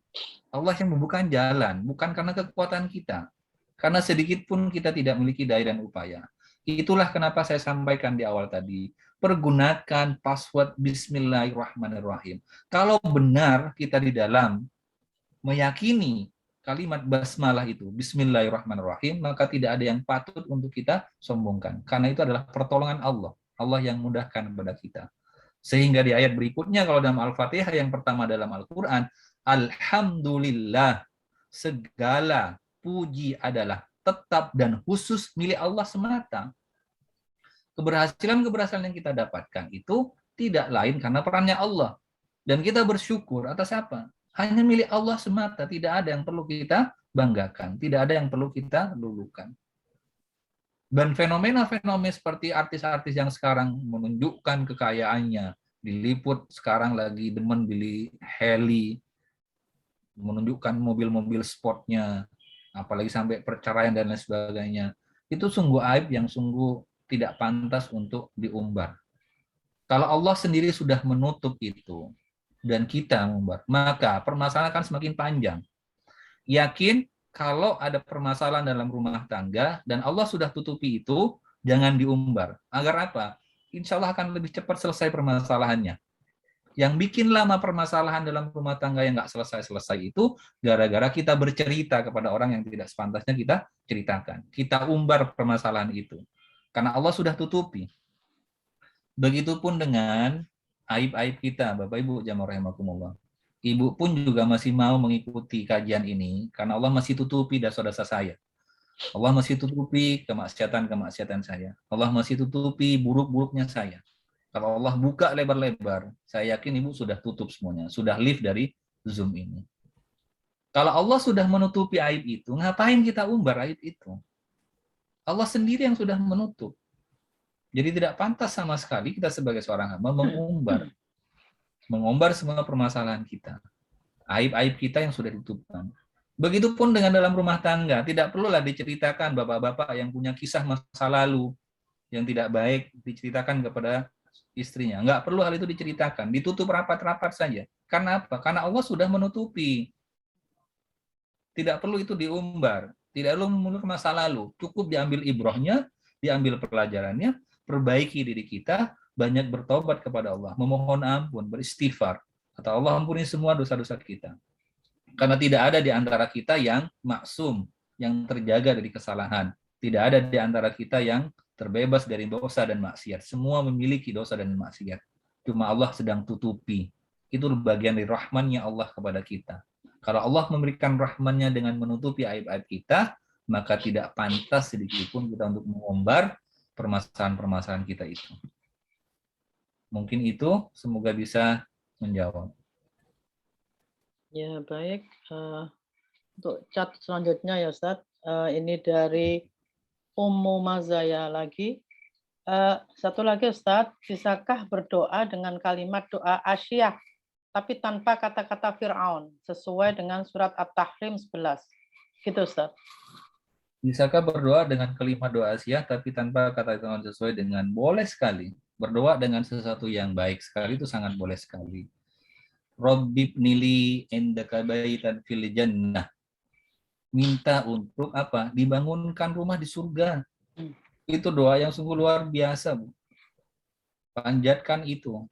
Allah yang membukakan jalan, bukan karena kekuatan kita. Karena sedikit pun kita tidak memiliki daya dan upaya. Itulah kenapa saya sampaikan di awal tadi. Pergunakan password Bismillahirrahmanirrahim. Kalau benar kita di dalam meyakini kalimat basmalah itu, Bismillahirrahmanirrahim, maka tidak ada yang patut untuk kita sombongkan. Karena itu adalah pertolongan Allah. Allah yang mudahkan kepada kita. Sehingga di ayat berikutnya, kalau dalam Al-Fatihah yang pertama dalam Al-Quran, Alhamdulillah, segala puji adalah tetap dan khusus milik Allah semata. Keberhasilan-keberhasilan yang kita dapatkan itu tidak lain karena perannya Allah. Dan kita bersyukur atas apa? Hanya milik Allah semata, tidak ada yang perlu kita banggakan, tidak ada yang perlu kita lulukan. Dan fenomena-fenomena seperti artis-artis yang sekarang menunjukkan kekayaannya, diliput sekarang lagi demen beli heli, menunjukkan mobil-mobil sportnya, apalagi sampai perceraian dan lain sebagainya. Itu sungguh aib yang sungguh tidak pantas untuk diumbar. Kalau Allah sendiri sudah menutup itu, dan kita mengumbar, maka permasalahan akan semakin panjang. Yakin kalau ada permasalahan dalam rumah tangga dan Allah sudah tutupi itu, jangan diumbar. Agar apa? Insya Allah akan lebih cepat selesai permasalahannya. Yang bikin lama permasalahan dalam rumah tangga yang nggak selesai-selesai itu gara-gara kita bercerita kepada orang yang tidak sepantasnya kita ceritakan. Kita umbar permasalahan itu. Karena Allah sudah tutupi. Begitupun dengan aib-aib kita, Bapak Ibu jamaah rahimakumullah. Ibu pun juga masih mau mengikuti kajian ini karena Allah masih tutupi dosa-dosa saya. Allah masih tutupi kemaksiatan-kemaksiatan saya. Allah masih tutupi buruk-buruknya saya. Kalau Allah buka lebar-lebar, saya yakin Ibu sudah tutup semuanya, sudah leave dari Zoom ini. Kalau Allah sudah menutupi aib itu, ngapain kita umbar aib itu? Allah sendiri yang sudah menutup. Jadi tidak pantas sama sekali kita sebagai seorang hamba mengumbar semua permasalahan kita. Aib-aib kita yang sudah ditutupkan. Begitupun dengan dalam rumah tangga, tidak perlulah diceritakan bapak-bapak yang punya kisah masa lalu yang tidak baik diceritakan kepada istrinya. Enggak perlu hal itu diceritakan, ditutup rapat-rapat saja. Karena apa? Karena Allah sudah menutupi. Tidak perlu itu diumbar, tidak perlu mengulang masa lalu. Cukup diambil ibrahnya, diambil pelajarannya, perbaiki diri kita, banyak bertobat kepada Allah, memohon ampun, beristighfar. Kata Allah, ampuni semua dosa-dosa kita. Karena tidak ada di antara kita yang maksum, yang terjaga dari kesalahan. Tidak ada di antara kita yang terbebas dari dosa dan maksiat. Semua memiliki dosa dan maksiat. Cuma Allah sedang tutupi. Itu bagian dari rahmannya Allah kepada kita. Kalau Allah memberikan rahmannya dengan menutupi aib-aib kita, maka tidak pantas sedikitpun kita untuk mengumbar permasalahan-permasalahan kita itu. Mungkin itu, semoga bisa menjawab. Ya, baik. Untuk chat selanjutnya ya Ustaz, ini dari Ummu Mazaya lagi. Satu lagi Ustaz, bisakah berdoa dengan kalimat doa asyiyah, tapi tanpa kata-kata Fir'aun, sesuai dengan surat At-Tahrim 11? Gitu Ustaz. Bisakah berdoa dengan kalimat doa asyiyah, tapi tanpa kata Fir'aun sesuai dengan? Boleh sekali. Berdoa dengan sesuatu yang baik sekali itu sangat boleh sekali. Rabbibnili indaka baitan fil jannah. Minta untuk apa? Dibangunkan rumah di surga. Itu doa yang sungguh luar biasa, Bu. Panjatkan itu.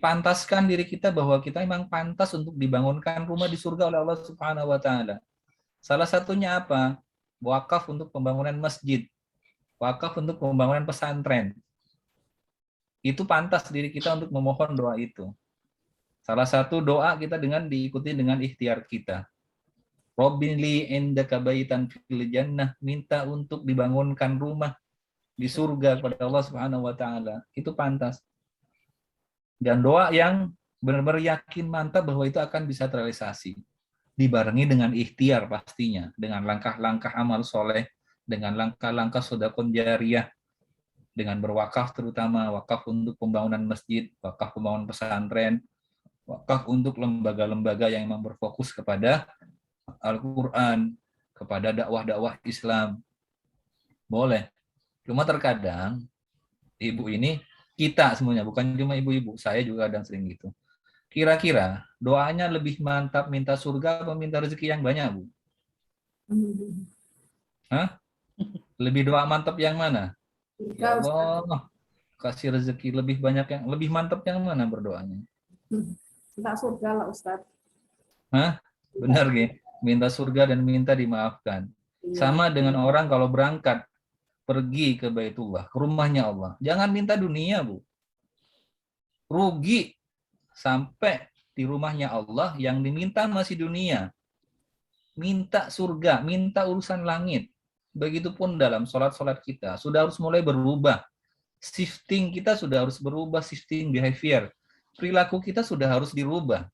Pantaskan diri kita bahwa kita memang pantas untuk dibangunkan rumah di surga oleh Allah Subhanahu wa taala. Salah satunya apa? Wakaf untuk pembangunan masjid. Wakaf untuk pembangunan pesantren. Itu pantas diri kita untuk memohon doa itu. Salah satu doa kita dengan diikuti dengan ikhtiar kita. Rabbinli indaka baitan fil jannah, minta untuk dibangunkan rumah di surga kepada Allah Subhanahu wa taala. Itu pantas. Dan doa yang benar-benar yakin mantap bahwa itu akan bisa terrealisasi. Dibarengi dengan ikhtiar pastinya, dengan langkah-langkah amal soleh, dengan langkah-langkah sedekah jariyah, dengan berwakaf terutama wakaf untuk pembangunan masjid, wakaf pembangunan pesantren, wakaf untuk lembaga-lembaga yang memang berfokus kepada Al-Quran, kepada dakwah-dakwah Islam. Boleh. Cuma terkadang ibu ini, kita semuanya, bukan cuma ibu-ibu, saya juga kadang sering gitu. Kira-kira doanya lebih mantap minta surga atau minta rezeki yang banyak, Bu? Hah? Lebih doa mantap yang mana? Ya Allah, kasih rezeki lebih banyak, yang lebih mantap yang mana berdoanya? Minta surga lah Ustaz. Hah? Benar gak? Minta surga dan minta dimaafkan. Iya. Sama dengan orang kalau berangkat pergi ke Baitullah, ke rumahnya Allah. Jangan minta dunia, Bu. Rugi sampai di rumahnya Allah, yang diminta masih dunia. Minta surga, minta urusan langit. Begitupun dalam sholat-sholat kita. Sudah harus mulai berubah. Shifting kita sudah harus berubah, shifting behavior. Perilaku kita sudah harus dirubah.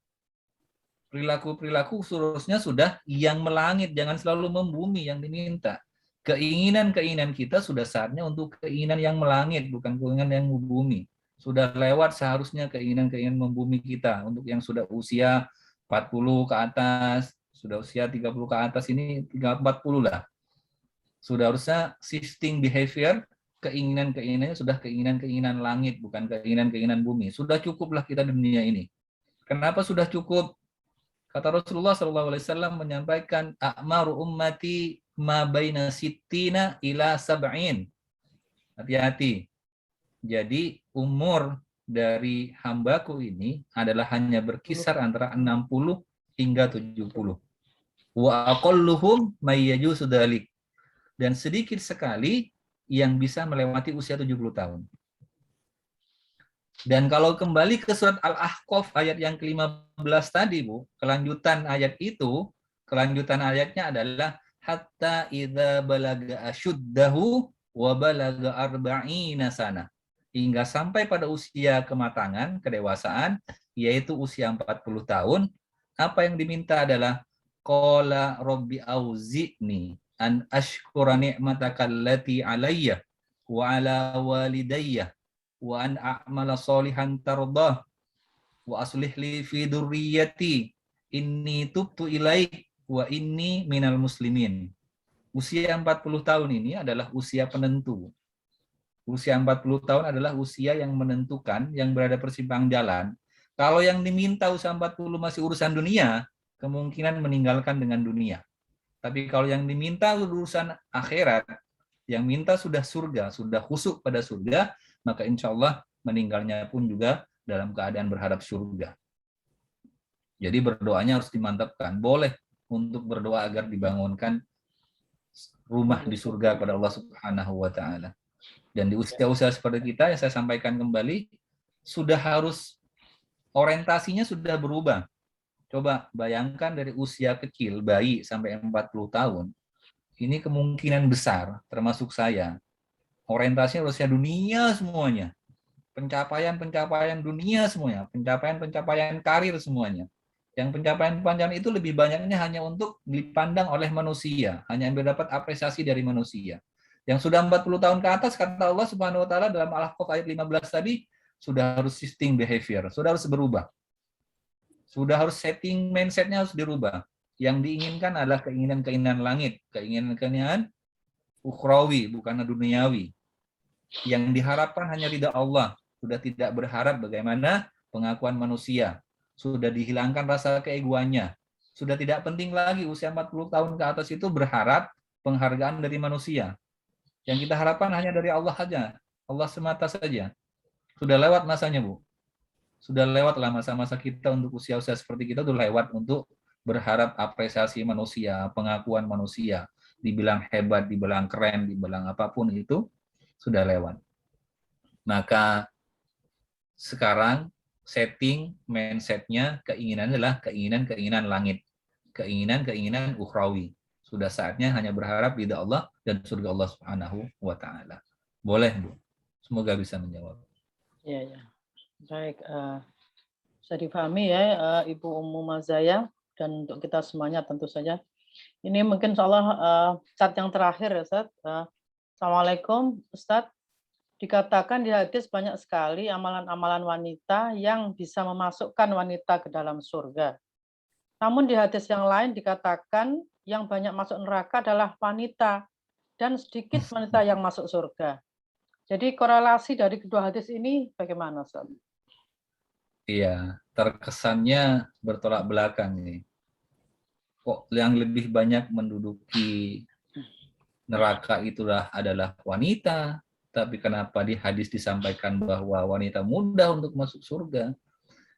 Perilaku-perilaku seharusnya sudah yang melangit, jangan selalu membumi yang diminta. Keinginan-keinginan kita sudah saatnya untuk keinginan yang melangit, bukan keinginan yang membumi. Sudah lewat seharusnya keinginan-keinginan membumi kita. Untuk yang sudah usia 40 ke atas, sudah usia 30 ke atas, ini 40 lah. Sudah harusnya shifting behavior, keinginan-keinginannya sudah keinginan-keinginan langit, bukan keinginan-keinginan bumi. Sudah cukuplah kita di dunia ini. Kenapa sudah cukup? Kata Rasulullah SAW menyampaikan, a'maru ummati ma baina sittina ila sab'in. Hati-hati. Jadi umur dari hambaku ini adalah hanya berkisar antara 60 hingga 70. Wa aqalluhum may yajuzu dzalik. Dan sedikit sekali yang bisa melewati usia 70 tahun. Dan kalau kembali ke surat Al-Ahqaf ayat yang ke-15 tadi, Bu, kelanjutan ayat itu, kelanjutan ayatnya adalah hatta idza balaga asyuddahu wa balaga arba'ina sana. hingga sampai pada usia kematangan, kedewasaan, yaitu usia 40 tahun, apa yang diminta adalah qala rabbi auzi'ni an ashkura ni'mataka allati alayya wa ala walidayya wa an a'mala sholihan tardah wa aslih li fi dzurriyyati inni tubtu ilaik wa inni minal muslimin. Usia 40 tahun ini adalah usia penentu. Usia 40 tahun adalah usia yang menentukan, yang berada persimpangan jalan. Kalau yang diminta usia 40 masih urusan dunia, kemungkinan meninggalkan dengan dunia. Tapi kalau yang diminta urusan akhirat, yang minta sudah surga, sudah khusyuk pada surga, maka insya Allah meninggalnya pun juga dalam keadaan berharap surga. Jadi berdoanya harus dimantapkan. Boleh untuk berdoa agar dibangunkan rumah di surga pada Allah Subhanahu wa taala. Dan di usia-usia seperti kita yang saya sampaikan kembali, sudah harus orientasinya sudah berubah. Coba bayangkan dari usia kecil, bayi sampai 40 tahun, ini kemungkinan besar, termasuk saya, orientasinya usia dunia semuanya. Pencapaian-pencapaian dunia semuanya, pencapaian-pencapaian karir semuanya. Yang pencapaian-pencapaian itu lebih banyaknya hanya untuk dipandang oleh manusia, hanya mendapat apresiasi dari manusia. Yang sudah 40 tahun ke atas, kata Allah Subhanahu wa taala dalam Al-Ahqaf ayat 15 tadi, sudah harus shifting behavior, sudah harus berubah. Sudah harus setting mindset-nya harus dirubah. Yang diinginkan adalah keinginan-keinginan langit, keinginan-keinginan ukhrawi, bukan duniawi. Yang diharapkan hanya ridha Allah, sudah tidak berharap bagaimana pengakuan manusia. Sudah dihilangkan rasa keegoannya. Sudah tidak penting lagi usia 40 tahun ke atas itu berharap penghargaan dari manusia. Yang kita harapkan hanya dari Allah saja. Allah semata saja. Sudah lewat masanya, Bu. Sudah lewatlah masa-masa kita untuk usia-usia seperti kita, sudah lewat untuk berharap apresiasi manusia, pengakuan manusia. Dibilang hebat, dibilang keren, dibilang apapun itu, sudah lewat. Maka sekarang setting mindset-nya, keinginan adalah keinginan-keinginan langit. Keinginan-keinginan ukhrawi. Sudah saatnya hanya berharap ridha Allah dan surga Allah Subhanahu wa taala. Boleh, Bu. Semoga bisa menjawab. Ya, ya. Baik, bisa dipahami ya Ibu Ummu Mazaya, dan untuk kita semuanya tentu saja. Ini mungkin insyaallah chat yang terakhir ya Ustaz. Assalamualaikum Ustaz. Dikatakan di hadis banyak sekali amalan-amalan wanita yang bisa memasukkan wanita ke dalam surga. Namun di hadis yang lain dikatakan yang banyak masuk neraka adalah wanita dan sedikit wanita yang masuk surga. Jadi korelasi dari kedua hadis ini bagaimana, Ustaz? Iya, terkesannya bertolak belakang nih. Kok yang lebih banyak menduduki neraka itulah adalah wanita, tapi kenapa di hadis disampaikan bahwa wanita mudah untuk masuk surga?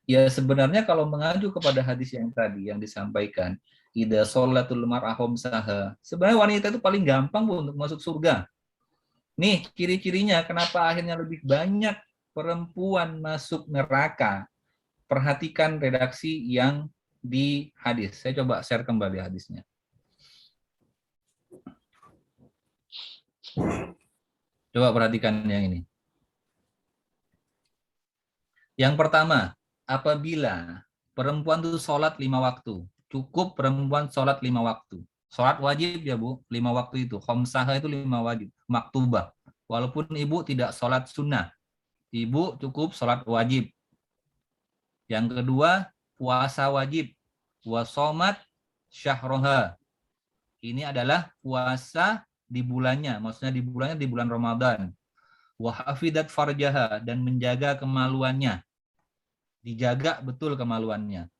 Ya sebenarnya kalau mengacu kepada hadis yang tadi yang disampaikan, idza sholatul mar'a khamsaha, sebenarnya wanita itu paling gampang Bu untuk masuk surga. Nih ciri-cirinya kenapa akhirnya lebih banyak perempuan masuk neraka. Perhatikan redaksi yang di hadis. Saya coba share kembali hadisnya. Coba perhatikan yang ini. Yang pertama, apabila perempuan itu sholat 5 waktu, cukup perempuan sholat 5 waktu. Sholat wajib ya Bu, 5 waktu itu. Khamsah itu 5 wajib, maktubah. Walaupun ibu tidak sholat sunnah, ibu cukup sholat wajib. Yang kedua, puasa wajib. Wasomat syahroha. Ini adalah puasa di bulannya, maksudnya di bulan Ramadan. Wahafidat farjaha, dan menjaga kemaluannya. Dijaga betul kemaluannya.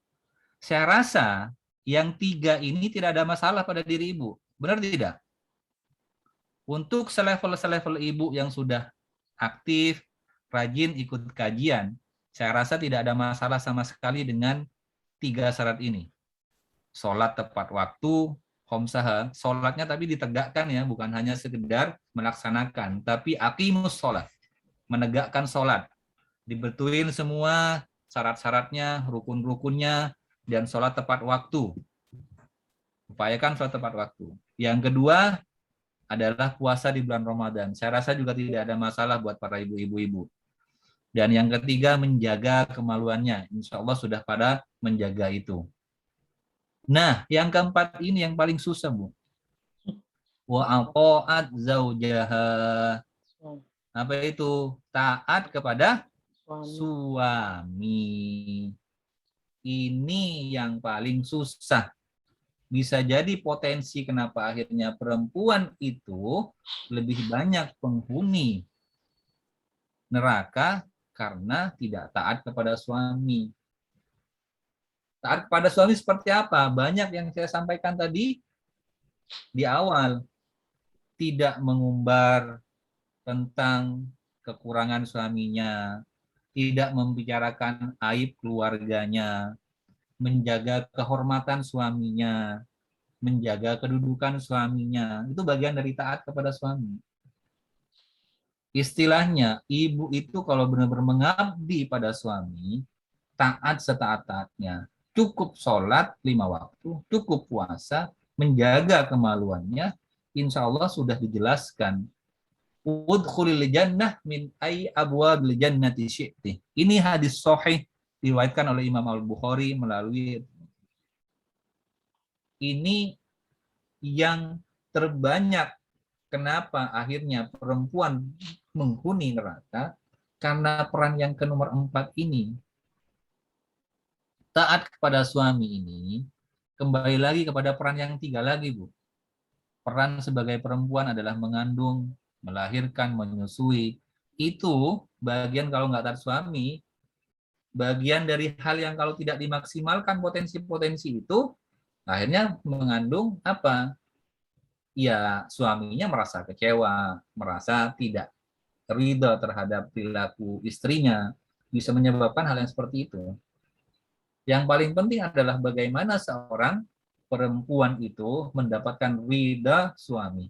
Saya rasa yang 3 ini tidak ada masalah pada diri ibu. Benar tidak? Untuk selevel ibu yang sudah aktif, rajin ikut kajian, saya rasa tidak ada masalah sama sekali dengan 3 syarat ini. Sholat tepat waktu, khamsaha, sholatnya tapi ditegakkan ya, bukan hanya sekedar melaksanakan, tapi aqimus sholat, menegakkan sholat, dibetulin semua syarat-syaratnya, rukun-rukunnya, dan sholat tepat waktu. Upayakan sholat tepat waktu. Yang kedua adalah puasa di bulan Ramadan. Saya rasa juga tidak ada masalah buat para ibu-ibu. Dan yang ketiga, menjaga kemaluannya. Insya Allah sudah pada menjaga itu. Nah, yang keempat ini yang paling susah, Bu. Wa aqa'at zaujaha. Apa itu? Taat kepada suami. Ini yang paling susah. Bisa jadi potensi kenapa akhirnya perempuan itu lebih banyak penghuni neraka karena tidak taat kepada suami. Taat kepada suami seperti apa? Banyak yang saya sampaikan tadi di awal. Tidak mengumbar tentang kekurangan suaminya, tidak membicarakan aib keluarganya, menjaga kehormatan suaminya, menjaga kedudukan suaminya. Itu bagian dari taat kepada suami. Istilahnya, ibu itu kalau benar-benar mengabdi pada suami, taat setaat-taatnya. Cukup sholat 5 waktu, cukup puasa, menjaga kemaluannya, insya Allah sudah dijelaskan. Udkhulil jannah min ay abwabil jannati syi'ti. Ini hadis sahih diriwayatkan oleh Imam Al-Bukhari melalui ini yang terbanyak kenapa akhirnya perempuan menghuni neraka karena peran yang ke nomor 4 ini. Taat kepada suami ini kembali lagi kepada peran yang 3 lagi, Bu. Peran sebagai perempuan adalah mengandung, melahirkan, menyusui. Itu bagian kalau nggak taat suami, bagian dari hal yang kalau tidak dimaksimalkan potensi-potensi itu, akhirnya mengandung apa? Ya suaminya merasa kecewa, merasa tidak ridha terhadap perilaku istrinya, bisa menyebabkan hal yang seperti itu. Yang paling penting adalah bagaimana seorang perempuan itu mendapatkan ridha suami.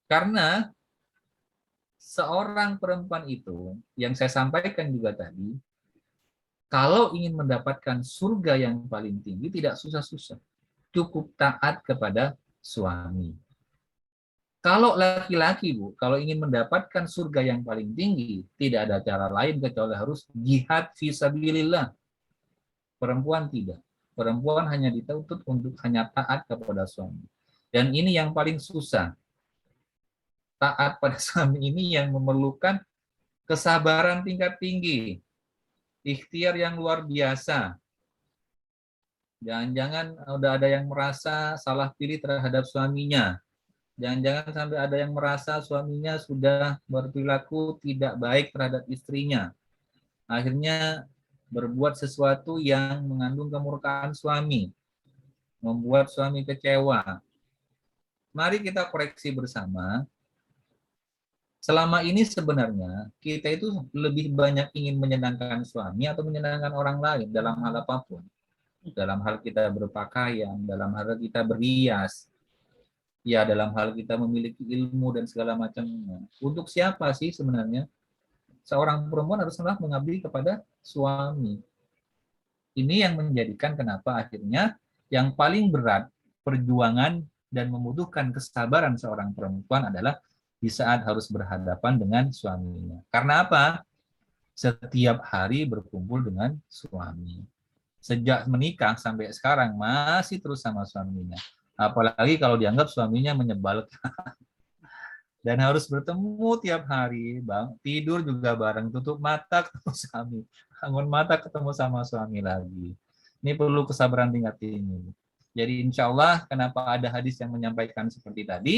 Karena seorang perempuan itu, yang saya sampaikan juga tadi, kalau ingin mendapatkan surga yang paling tinggi, tidak susah-susah. Cukup taat kepada suami. Kalau laki-laki, Bu, kalau ingin mendapatkan surga yang paling tinggi, tidak ada cara lain kecuali harus jihad fisabilillah. Perempuan tidak. Perempuan hanya dituntut untuk hanya taat kepada suami. Dan ini yang paling susah. Taat pada suami ini yang memerlukan kesabaran tingkat tinggi. Ikhtiar yang luar biasa. Jangan-jangan udah ada yang merasa salah pilih terhadap suaminya. Jangan-jangan sampai ada yang merasa suaminya sudah berperilaku tidak baik terhadap istrinya. Akhirnya berbuat sesuatu yang mengandung kemurkaan suami, membuat suami kecewa. Mari kita koreksi bersama. Selama ini sebenarnya kita itu lebih banyak ingin menyenangkan suami atau menyenangkan orang lain dalam hal apapun. Dalam hal kita berpakaian, dalam hal kita berhias, ya dalam hal kita memiliki ilmu dan segala macamnya. Untuk siapa sih sebenarnya? Seorang perempuan haruslah mengabdi kepada suami. Ini yang menjadikan kenapa akhirnya yang paling berat perjuangan dan membutuhkan kesabaran seorang perempuan adalah di saat harus berhadapan dengan suaminya. Karena apa? Setiap hari berkumpul dengan suami. Sejak menikah sampai sekarang masih terus sama suaminya. Apalagi kalau dianggap suaminya menyebalkan. Dan harus bertemu tiap hari, Bang. Tidur juga bareng, tutup mata ketemu suami. Bangun mata ketemu sama suami lagi. Ini perlu kesabaran tingkat tinggi. Jadi insya Allah kenapa ada hadis yang menyampaikan seperti tadi,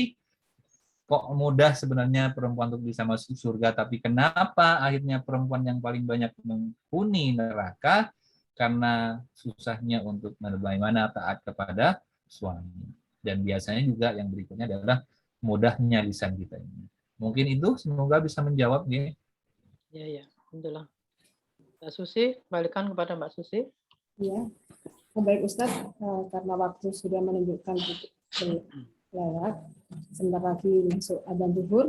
kok mudah sebenarnya perempuan untuk bisa masuk surga, tapi kenapa akhirnya perempuan yang paling banyak menghuni neraka? Karena susahnya untuk bagaimana taat kepada suami. Dan biasanya juga yang berikutnya adalah mudahnya lisan kita ini. Mungkin itu semoga bisa menjawab nih. Ya, alhamdulillah. Mbak Susi, balikan kepada Mbak Susi. Ya, baik Ustadz, karena waktu sudah menunjukkan lewat, sebentar lagi masuk adzan zuhur,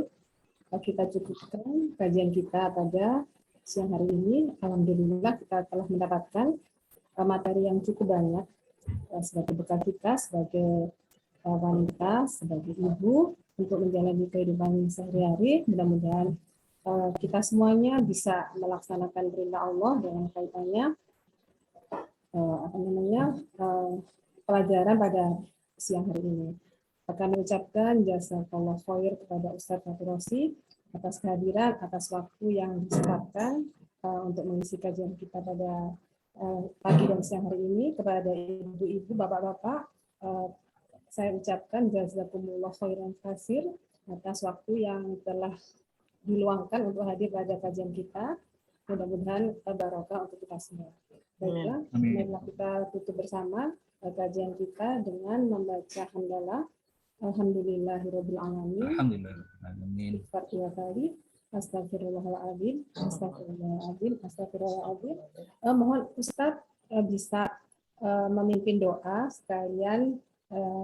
kita cukupkan kajian kita pada siang hari ini. Alhamdulillah kita telah mendapatkan materi yang cukup banyak sebagai bekal kita sebagai wanita, sebagai ibu untuk menjalani kehidupan sehari-hari. Mudah-mudahan kita semuanya bisa melaksanakan perintah Allah dengan kaitannya pelajaran pada siang hari ini. Akan mengucapkan jazakallah khair kepada Ustadz Fatur Rosi atas kehadiran, atas waktu yang disempatkan untuk mengisi kajian kita pada pagi dan siang hari ini. Kepada ibu-ibu, bapak-bapak, saya ucapkan jazakumullah khairan katsir atas waktu yang telah diluangkan untuk hadir pada kajian kita. Mudah-mudahan barokah untuk kita semua. Baiklah, marilah kita tutup bersama kajian kita dengan membaca hamdalah. Alhamdulillahirabbil alamin. Alhamdulillahirabbil Dua kali. Astagfirullahaladzim, astagfirullahaladzim, astagfirullahaladzim. Mohon Ustadz bisa memimpin doa sekalian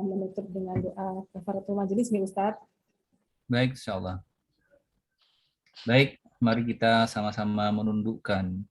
menutup dengan doa kafaratul majelis nih Ustadz. Baik, insyaallah. Baik, mari kita sama-sama menundukkan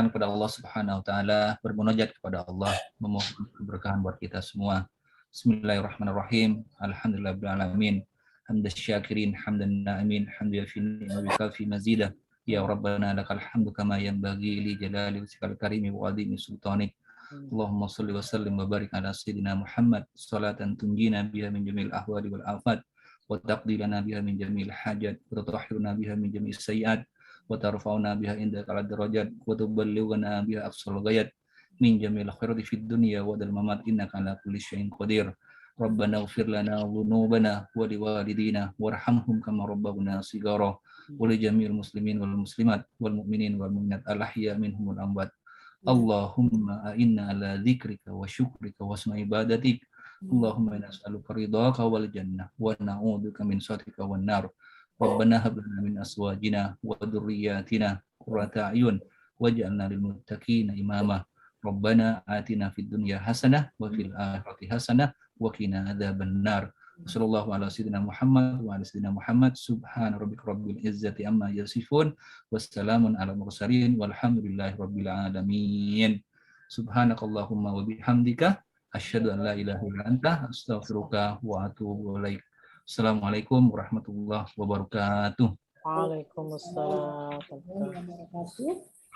kepada Allah Subhanahu wa taala, bermunajat kepada Allah, memohon keberkahan buat kita semua. Bismillahirrahmanirrahim. Alhamdulillahirabbil alamin. Hamdas syakirin, hamdan na'imin, hamdan yafi'u wa bikafi mazidah. Ya Rabbana lakal hamdu kama yanbaghi li jalali wajhikal karimi wa 'azimi sultanik. Allahumma shalli wa sallim wa barik ala sayyidina Muhammad salatan tunjina biha min jamil ahwali wal afat wa taqdi lana biha min jamil hajat wa tutahhiruna biha min jamil sayyi'at wa tarfa'una biha indaka ala darajat wa tuballighuna biha aqsal ghayat min jamil khairati fid dunya wa dal mamat innaka ala kulli syai'in qadir. Rabbana ighfir lana dhunubana wa liwalidina warhamhum kama rabbawna shighara wa li jami'il muslimin wal muslimat wal mu'minin wal mu'minat al ahya minhum wal amwat. Allahumma a'inna ala dzikrika wa syukrika wa husni ibadatik. Allahumma inna nas'aluka ridhaka wal jannah wa na'udzubika min sakhatika wan nar. Rabbana hab lana min azwajina wa dhurriyyatina qurrata a'yun waj'alna lil muttaqina imama. Rabbana atina fid dunya hasanah wa fil akhirati hasanah wa qina adzabannar. Sallallahu ala sayyidina Muhammad wa ala sayyidina Muhammad. Subhana rabbika rabbil izzati amma yasifun. Wassalamun ala mursalin walhamdulillahi rabbil alamin. Subhanakallahumma wa bihamdika asyhadu an la ilaha illa anta astaghfiruka wa atubu ilaik. Assalamualaikum warahmatullahi wabarakatuh. Waalaikumsalam.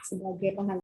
Sebagai